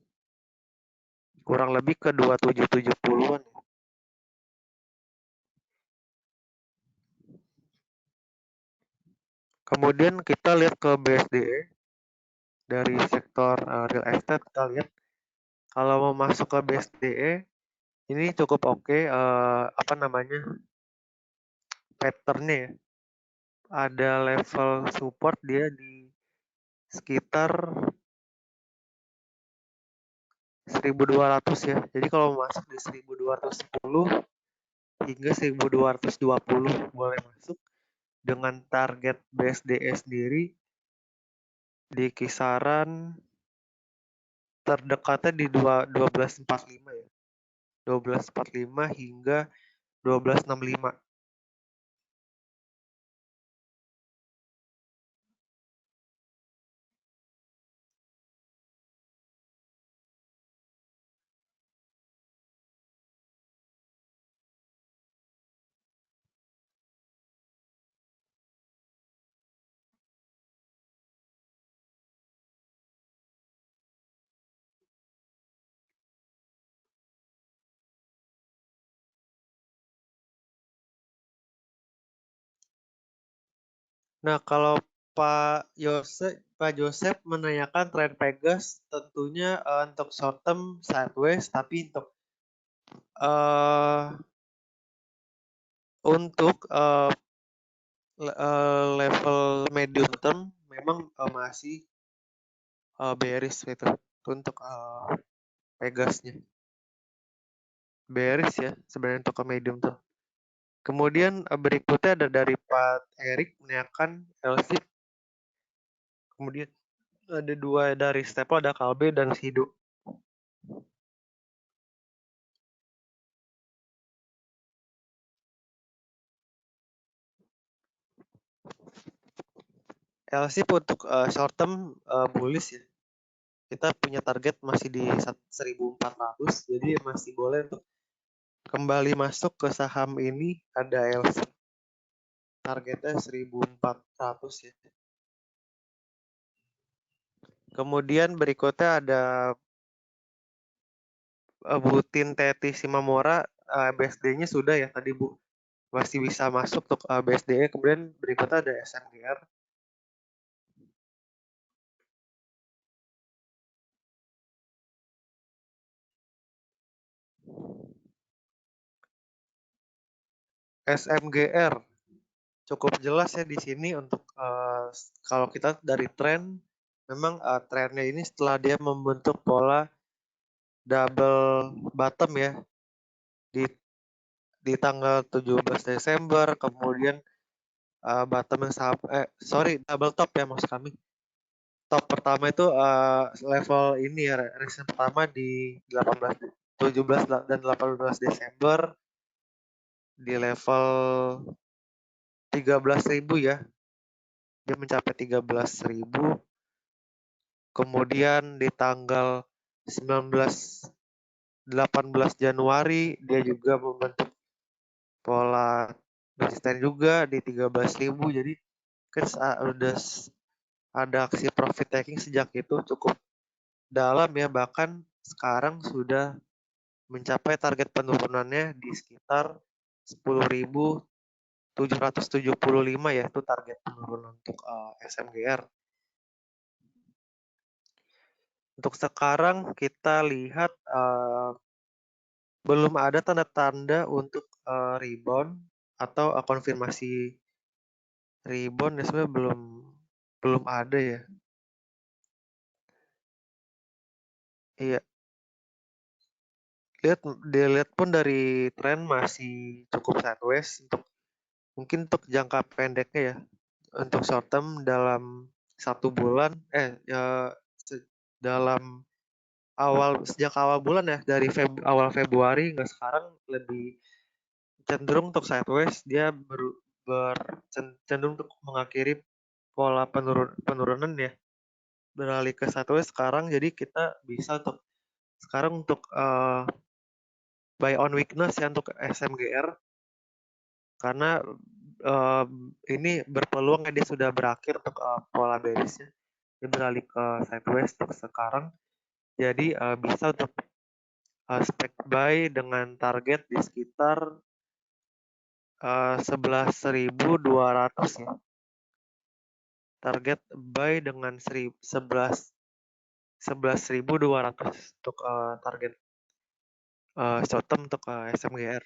kurang lebih ke 2770-an. Kemudian kita lihat ke BSDE dari sektor real estate, kita lihat kalau mau masuk ke BSDE ini cukup oke apa namanya patternnya ya. Ada level support dia di sekitar 1200 ya. Jadi kalau masuk di 1210 hingga 1220 boleh masuk dengan target BSDE sendiri di kisaran terdekatnya di 1245 ya. 1245 hingga 1265. Nah, kalau Pak Joseph menanyakan tren Pegas tentunya untuk short term sideways, tapi uh, untuk level medium term memang masih bearish gitu untuk Pegasnya. Bearish ya sebenarnya untuk ke medium term. Kemudian berikutnya ada dari Pak Erik menanyakan LC. Kemudian ada dua dari Staple, ada Kalbe dan Sido. LC untuk short term bullish ya. Kita punya target masih di 1400, jadi masih boleh untuk kembali masuk ke saham ini. Ada LC targetnya 1400 ya. Kemudian berikutnya ada Bu Teti Simamora, BSD-nya sudah ya tadi Bu, masih bisa masuk untuk BSD-nya. Kemudian berikutnya ada SMGR. SMGR cukup jelas ya di sini untuk kalau kita dari tren, memang trennya ini setelah dia membentuk pola double bottom ya di tanggal 17 Desember, kemudian bottom yang double top ya maksud kami. Top pertama itu level ini ya, resistance pertama di 17 dan 18 Desember di level 13.000 ya. Dia mencapai 13.000. Kemudian di tanggal 18 Januari dia juga membentuk pola resisten juga di 13.000. Jadi kan udah ada aksi profit taking sejak itu cukup dalam ya, bahkan sekarang sudah mencapai target penurunannya di sekitar 10.775 ya, itu target penurunan untuk SMGR. Untuk sekarang kita lihat belum ada tanda-tanda untuk rebound atau konfirmasi rebound ya, sebenarnya belum ada ya. Iya, dilihat pun dari tren masih cukup sideways mungkin untuk jangka pendeknya ya. Untuk short term dalam 1 bulan dalam sejak awal bulan ya, dari awal Februari hingga sekarang lebih cenderung untuk sideways. Dia cenderung untuk mengakhiri pola penurunan ya, beralih ke sideways sekarang. Jadi kita bisa sekarang untuk buy on weakness ya untuk SMGR, karena ini berpeluang dia sudah berakhir untuk pola bearishnya, dia beralih ke sideways untuk sekarang. Jadi bisa untuk spec buy dengan target di sekitar 11.200 ya. Target buy dengan 11.200 untuk target short term untuk SMGR.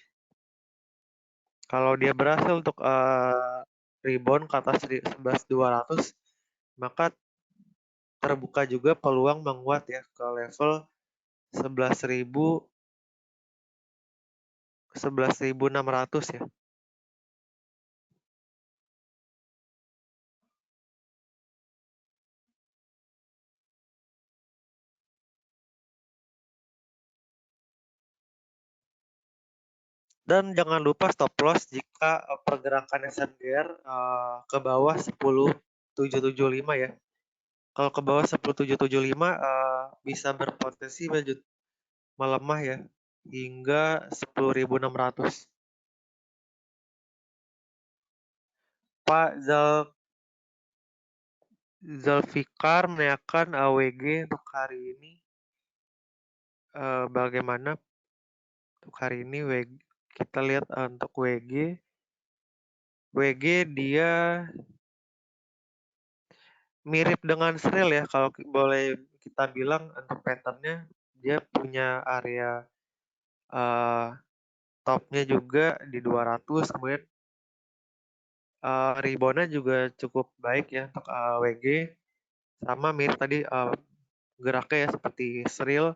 Kalau dia berhasil untuk rebound ke atas 11.200, maka terbuka juga peluang menguat ya ke level 11.600 ya. Dan jangan lupa stop loss jika pergerakan SMGR ke bawah 10.775 ya. Kalau ke bawah 10.775 bisa berpotensi melemah ya hingga 10.600. Pak Zalfikar menanyakan AWG untuk hari ini bagaimana untuk hari ini kita lihat untuk WG dia mirip dengan Sril ya, kalau boleh kita bilang untuk patternnya dia punya area topnya juga di 200, kemudian reboundnya juga cukup baik ya untuk WG, sama mirip tadi geraknya ya seperti Sril.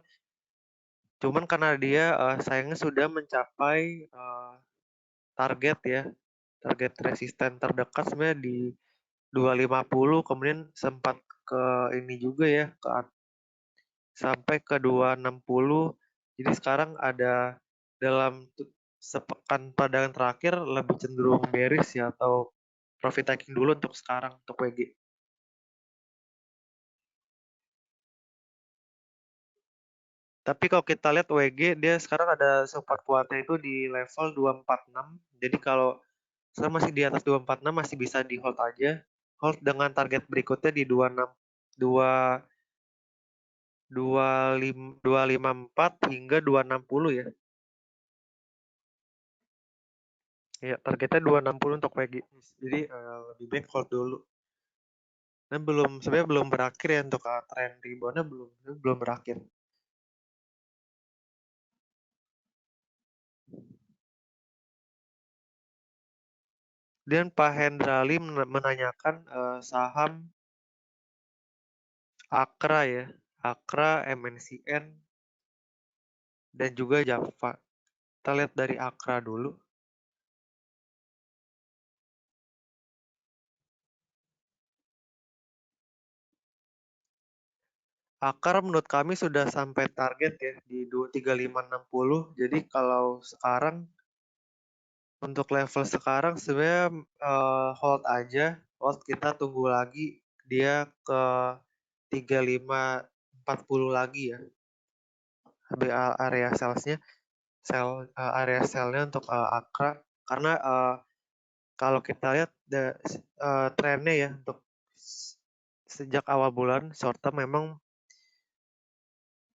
Cuman karena dia sayangnya sudah mencapai target ya, target resisten terdekat sebenarnya di 250, kemudian sempat ke ini juga ya, sampai ke 260. Jadi sekarang ada dalam sepekan perdagangan terakhir lebih cenderung bearish ya, atau profit taking dulu untuk sekarang untuk WG. Tapi kalau kita lihat WG dia sekarang ada support kuatnya itu di level 246. Jadi kalau saya masih di atas 246 masih bisa di hold aja. Hold dengan target berikutnya di 254 hingga 260 ya. Ya, targetnya 260 untuk WG. Jadi lebih baik hold dulu. Dan sebenarnya belum berakhir ya untuk tren reboundnya belum berakhir. Dan Pak Hendrali menanyakan saham Akra ya, Akra, MNCN, dan juga Java. Kita lihat dari Akra dulu. Akar menurut kami sudah sampai target ya di 23560. Jadi kalau sekarang untuk level sekarang sebenarnya hold aja, hold kita tunggu lagi dia ke 3540 lagi ya. Area salesnya, area sellnya untuk Akra karena kalau kita lihat trennya ya untuk sejak awal bulan short term memang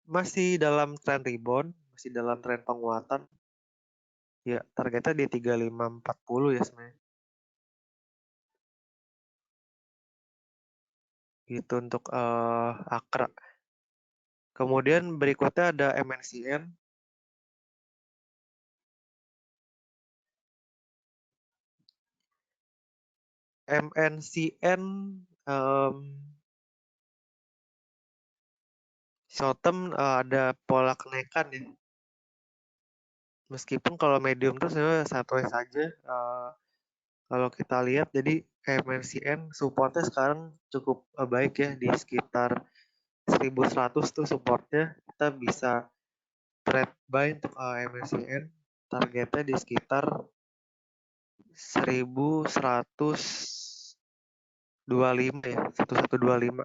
masih dalam tren rebound, masih dalam tren penguatan. Ya, targetnya di 3540 ya sebenarnya. Gitu untuk Akra. Kemudian berikutnya ada MNCN. MNCN short term ada pola kenaikan ya. Meskipun kalau medium terus sebenarnya sideways saja. Kalau kita lihat jadi MNCN supportnya sekarang cukup baik ya di sekitar 1100 tuh supportnya. Kita bisa trade buy untuk MNCN. Targetnya di sekitar 1125 ya, 1125.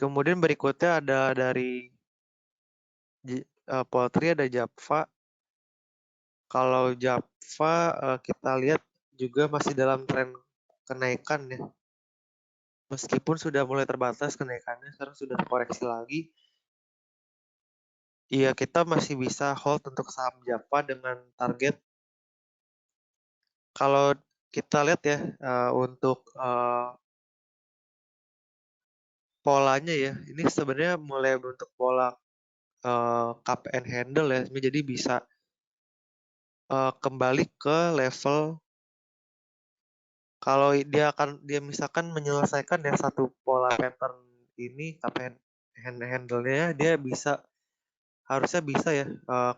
Kemudian berikutnya ada dari Poltri ada Java. Kalau Java kita lihat juga masih dalam tren kenaikan ya. Meskipun sudah mulai terbatas kenaikannya, sekarang sudah koreksi lagi. Iya, kita masih bisa hold untuk saham Java dengan target. Kalau kita lihat ya untuk polanya ya, ini sebenarnya mulai bentuk pola cup and handle ya, jadi bisa kembali ke level kalau dia misalkan menyelesaikan ya satu pola pattern ini cup and handle-nya dia harusnya bisa ya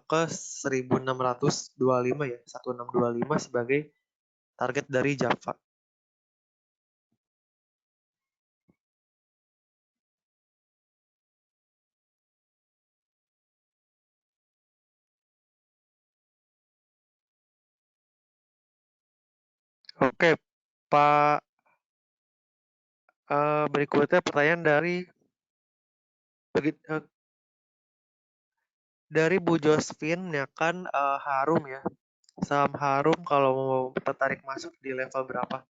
ke 1625 ya, 1625 sebagai target dari Java. Oke, Pak, berikutnya pertanyaan dari Bu Josvin ya kan Harum ya. Saham Harum kalau mau tertarik masuk di level berapa?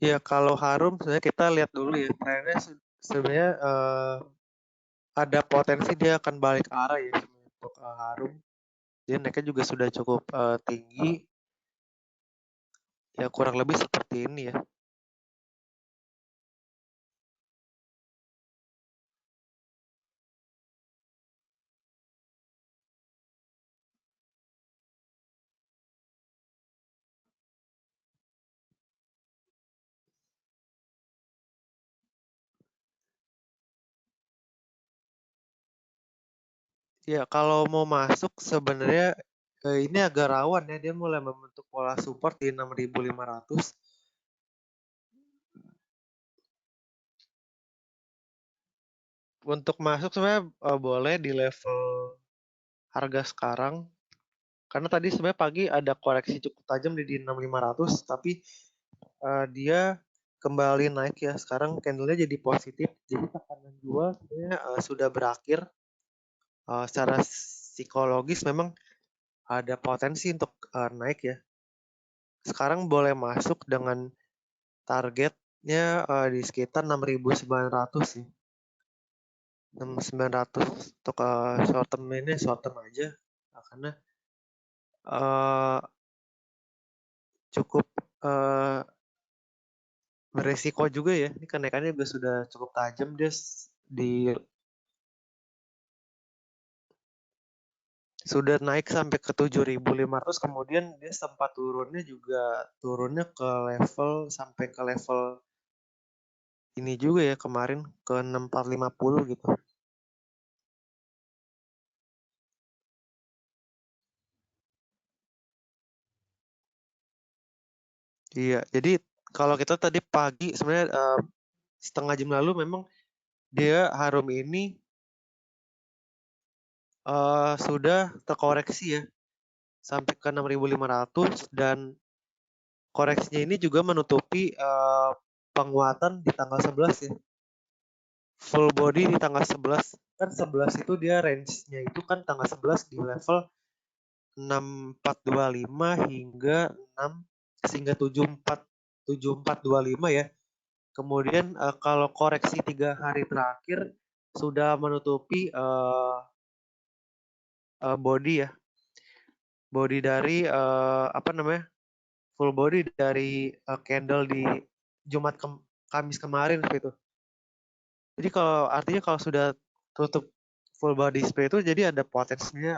Ya kalau Harum sebenarnya kita lihat dulu ya trennya sebenarnya ada potensi dia akan balik arah ya untuk Harum. Dia naiknya juga sudah cukup tinggi. Ya kurang lebih seperti ini ya. Ya kalau mau masuk sebenarnya ini agak rawan ya, dia mulai membentuk pola support di 6.500. Untuk masuk sebenarnya boleh di level harga sekarang. Karena tadi sebenarnya pagi ada koreksi cukup tajam di 6.500, tapi dia kembali naik ya. Sekarang candle-nya jadi positif. Jadi tekanan jual sebenarnya sudah berakhir. Secara psikologis memang ada potensi untuk naik ya. Sekarang boleh masuk dengan target Ya di sekitar 6.900 sih. 6.900 untuk short term ini short term aja. Karena cukup beresiko juga ya. Ini kenaikannya juga sudah cukup tajam dia di sudah naik sampai ke 7.500, kemudian dia sempat turunnya ke level sampai ke level ini juga ya kemarin ke 6.450 gitu. Iya, jadi kalau kita tadi pagi sebenarnya setengah jam lalu memang dia Harum ini sudah terkoreksi ya sampai ke 6.500 dan koreksinya ini juga menutupi penguatan di tanggal 11 ya. Full body di tanggal 11. Kan 11 itu dia range-nya itu kan tanggal 11 di level 6425 hingga 6 sehingga 7425 ya. Kemudian kalau koreksi 3 hari terakhir sudah menutupi body ya. Body dari apa namanya? Full body dari candle di Kamis kemarin seperti itu. Jadi artinya kalau sudah tutup full body seperti itu, jadi ada potensinya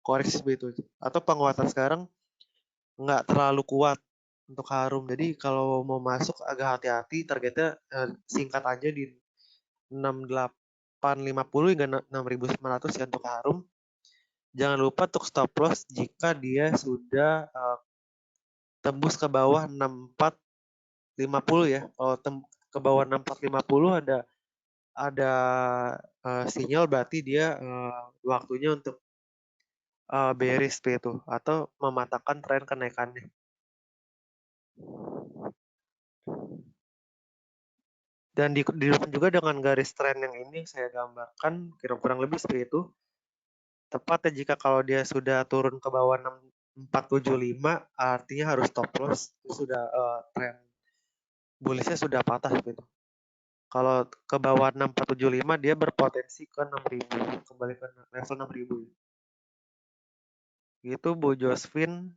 koreksi seperti itu. Atau penguatan sekarang nggak terlalu kuat untuk Harum. Jadi kalau mau masuk agak hati-hati, targetnya singkat aja di 6850 hingga 6900 ya untuk Harum. Jangan lupa untuk stop loss jika dia sudah tembus ke bawah 6450 ya. Kalau ke bawah 6450 ada sinyal berarti dia waktunya untuk bearish itu atau mematahkan tren kenaikannya. Dan didukung juga dengan garis tren yang ini saya gambarkan kurang lebih seperti itu. Tepatnya jika kalau dia sudah turun ke bawah 6475 artinya harus stop loss. Itu sudah tren bullishnya sudah patah gitu. Kalau ke bawah 6475 dia berpotensi ke 6000, kembali ke level 6000. Itu Bu Josvin,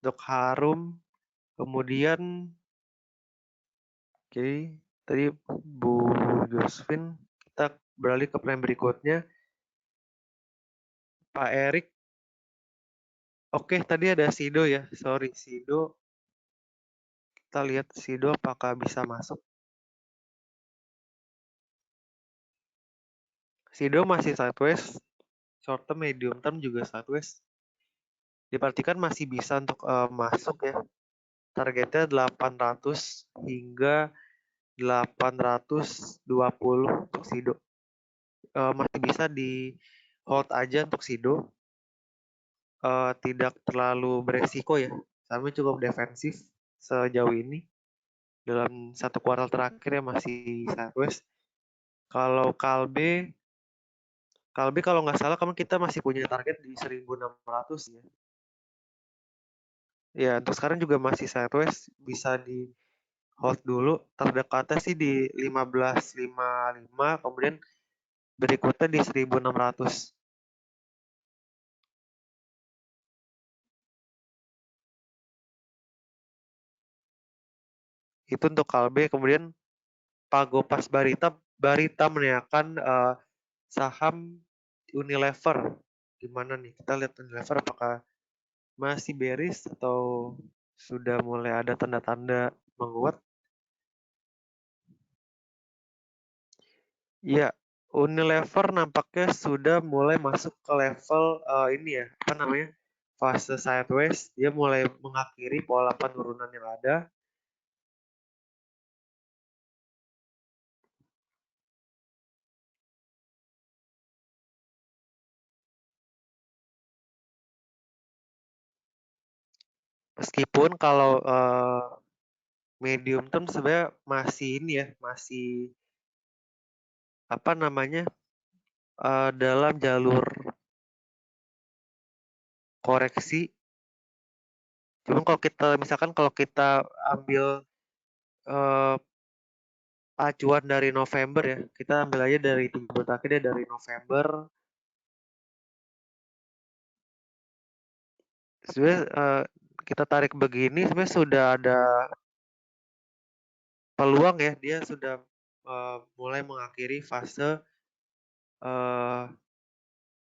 Dok Harum, kemudian oke, tadi Bu Josvin, kita beralih ke plan berikutnya. Pak Erik, oke tadi ada Sido ya, sorry Sido. Kita lihat Sido apakah bisa masuk. Sido masih sideways, short term, medium term juga sideways. Diperhatikan masih bisa untuk masuk ya. Targetnya 800 hingga 820 untuk Sido. Masih bisa di hold aja untuk Sido. Tidak terlalu beresiko ya. Kami cukup defensif sejauh ini. Dalam satu kuartal terakhir ya masih sideways. Kalau Kalbe kalau nggak salah kita masih punya target di 1.600 ya. Ya, untuk sekarang juga masih sideways, bisa di hold dulu. Terdekatnya sih di 15.55, kemudian berikutnya di 1.600. Itu untuk Kalbe. Kemudian Pagopas Barita menanyakan saham Unilever. Gimana nih? Kita lihat Unilever apakah masih bearish atau sudah mulai ada tanda-tanda menguat. Ya, Unilever nampaknya sudah mulai masuk ke level ini ya, apa namanya? Fase sideways. Dia mulai mengakhiri pola penurunan yang ada. Meskipun kalau medium term sebenarnya masih ini ya, masih apa namanya? Dalam jalur koreksi. Cuma kalau kita misalkan kalau kita ambil eh, acuan dari November ya. Kita ambil aja dari 3 bulan terakhir ya, dari November. Sebenarnya kita tarik begini sebenarnya sudah ada peluang ya, dia sudah mulai mengakhiri fase eh,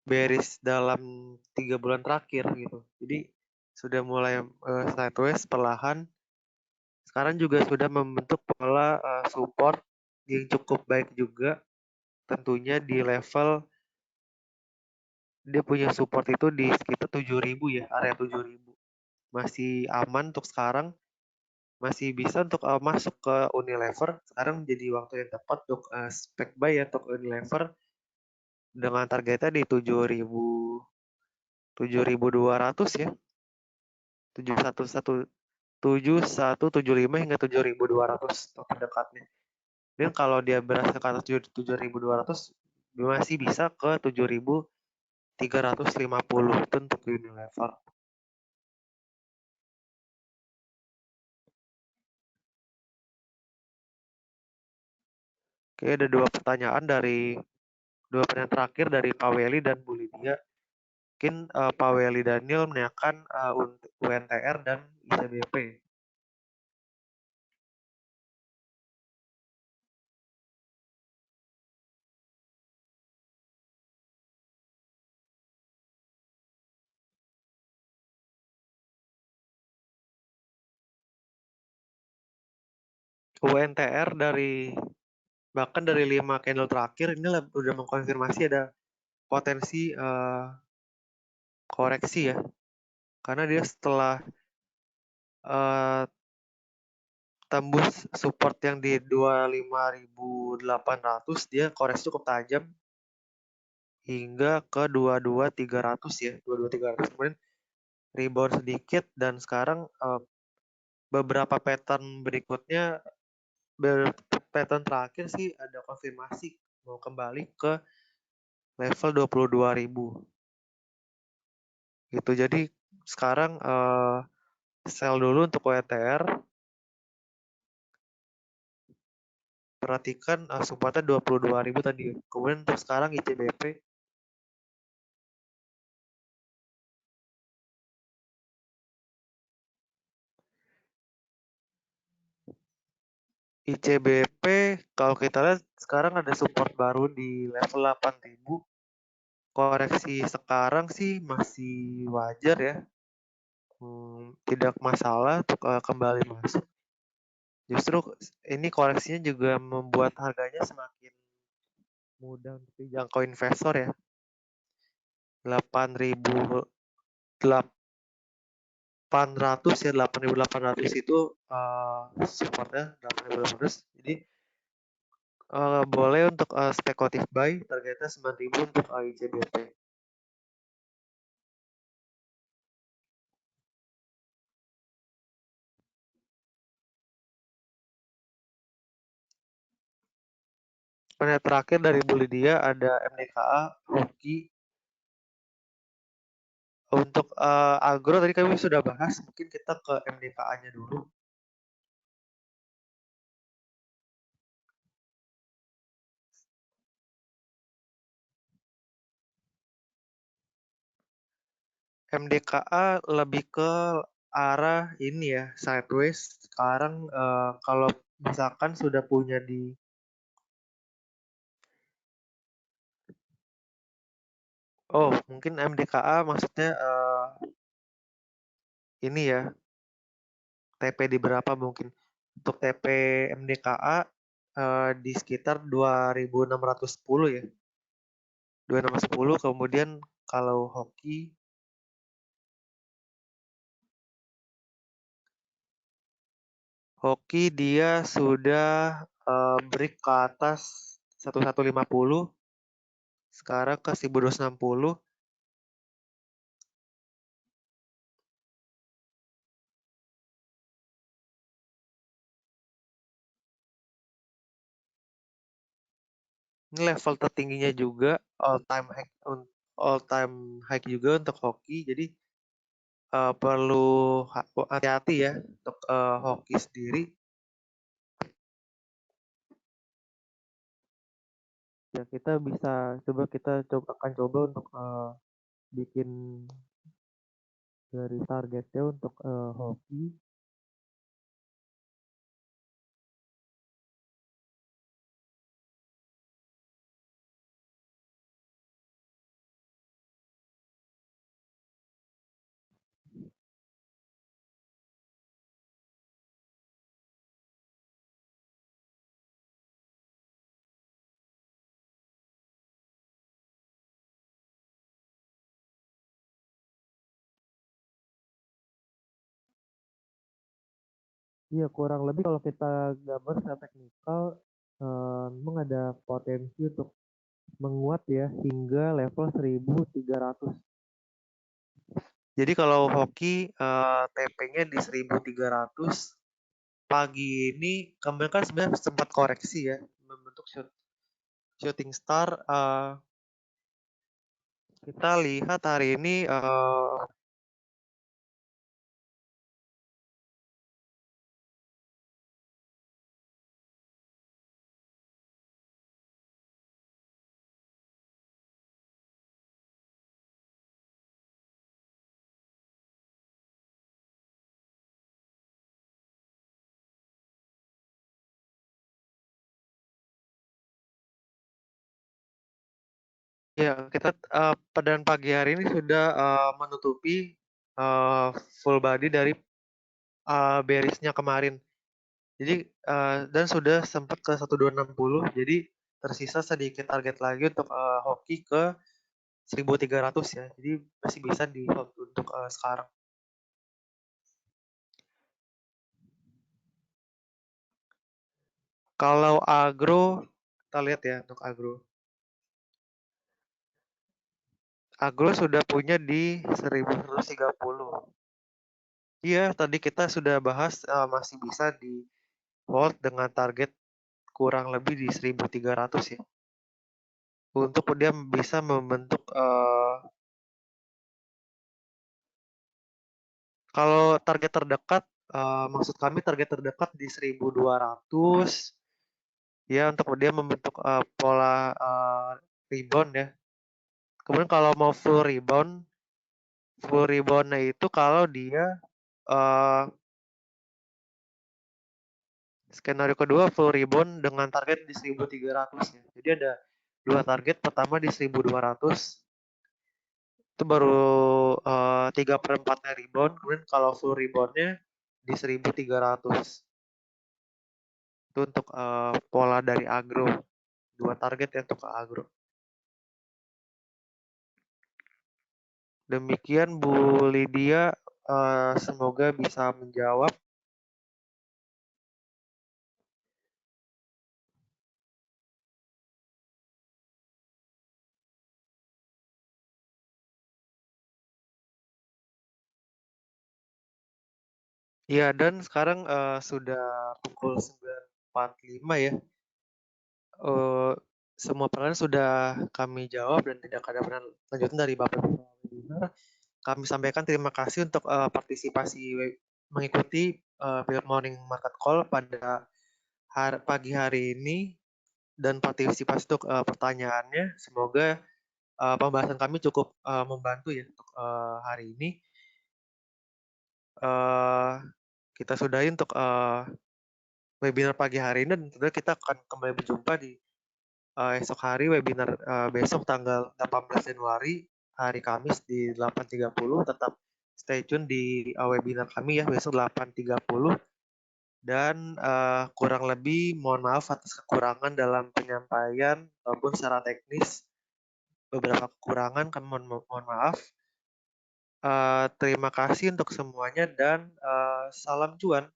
bearish dalam 3 bulan terakhir gitu. Jadi sudah mulai sideways perlahan. Sekarang juga sudah membentuk pola support yang cukup baik juga. Tentunya di level dia punya support itu di sekitar 7.000 ya, area 7.000. Masih aman untuk sekarang, masih bisa untuk masuk ke Unilever. Sekarang jadi waktu yang tepat untuk spec buy ya untuk Unilever dengan targetnya di 7.200 ya. 7175 hingga 7.200 untuk terdekatnya. Dan kalau dia berhasil ke atas 7.200 masih bisa ke 7.350 itu untuk Unilever. Oke, ada dua pertanyaan terakhir dari Pak Weli dan Bu Lydia. Mungkin Pak Weli Daniel menanyakan UNTR dan ICBP. UNTR bahkan dari 5 candle terakhir ini udah mengkonfirmasi ada potensi koreksi ya. Karena dia setelah uh, tembus support yang di 25.800 dia koreksi cukup tajam hingga ke 22.300 ya. 22.300 kemudian rebound sedikit dan sekarang beberapa pattern berikutnya pattern terakhir sih ada konfirmasi mau kembali ke level 22.000 gitu. Jadi sekarang sell dulu untuk WTR. Perhatikan supportnya 22.000 tadi. Kemudian untuk sekarang ICBP kalau kita lihat sekarang ada support baru di level 8.000. Koreksi sekarang sih masih wajar ya. Tidak masalah untuk kembali masuk. Justru ini koreksinya juga membuat harganya semakin mudah untuk dijangkau investor ya. 8.800 ya, 8.800 itu supportnya 8.800. Jadi boleh untuk speculative buy targetnya 9.000 untuk ICBP. Pertanyaan terakhir dari Bu Lydia ada MDKA, Hoki. Untuk agro tadi kami sudah bahas, mungkin kita ke MDKA-nya dulu. MDKA lebih ke arah ini ya, sideways. Sekarang kalau misalkan sudah punya mungkin MDKA maksudnya ini ya, TP di berapa mungkin. Untuk TP MDKA di sekitar 2.610 ya. 2.610, kemudian kalau Hoki dia sudah break ke atas 1150, sekarang ke 1260. Ini level tertingginya juga all time high juga untuk Hoki. Jadi perlu hati-hati ya untuk Hoki sendiri. Ya kita bisa akan coba untuk bikin dari targetnya untuk hoki. Iya, kurang lebih kalau kita gambar secara teknikal, memang ada potensi untuk menguat ya hingga level 1300. Jadi kalau hoki TP-nya di 1300, pagi ini kemarin kan sebenarnya sempat koreksi ya membentuk shooting star. Kita lihat hari ini ya kita pada pagi hari ini sudah menutupi full body dari bearish-nya kemarin. Jadi dan sudah sempat ke 1260. Jadi tersisa sedikit target lagi untuk hoki ke 1300 ya. Jadi masih bisa di hold untuk sekarang. Kalau agro, kita lihat ya untuk agro. Agro sudah punya di 1130. Iya, tadi kita sudah bahas masih bisa di hold dengan target kurang lebih di 1300 ya. Untuk dia bisa membentuk kalau target terdekat, maksud kami target terdekat di 1200 ya, untuk dia membentuk pola rebound ya. Kemudian kalau mau full reboundnya itu kalau dia uh, skenario kedua full rebound dengan target di 1300 ya. Jadi ada dua target, pertama di 1200 itu baru 3/4-nya rebound, kemudian kalau full reboundnya di 1300. Itu untuk pola dari agro, dua target ya untuk agro. Demikian Bu Lydia, semoga bisa menjawab. Ya, dan sekarang sudah pukul 9.45 ya. Semua pertanyaan sudah kami jawab dan tidak ada pertanyaan lanjutan dari Bapak Ibu webinar. Kami sampaikan terima kasih untuk partisipasi mengikuti Morning Market Call pada pagi hari ini dan partisipasi untuk pertanyaannya. Semoga pembahasan kami cukup membantu ya untuk hari ini. Kita sudahi untuk webinar pagi hari ini, dan tentunya kita akan kembali berjumpa di esok hari webinar besok tanggal 18 Januari hari Kamis di 8.30. Tetap stay tune di webinar kami ya besok 8.30. Dan kurang lebih mohon maaf atas kekurangan dalam penyampaian ataupun secara teknis, beberapa kekurangan kami mohon maaf. Terima kasih untuk semuanya dan salam cuan.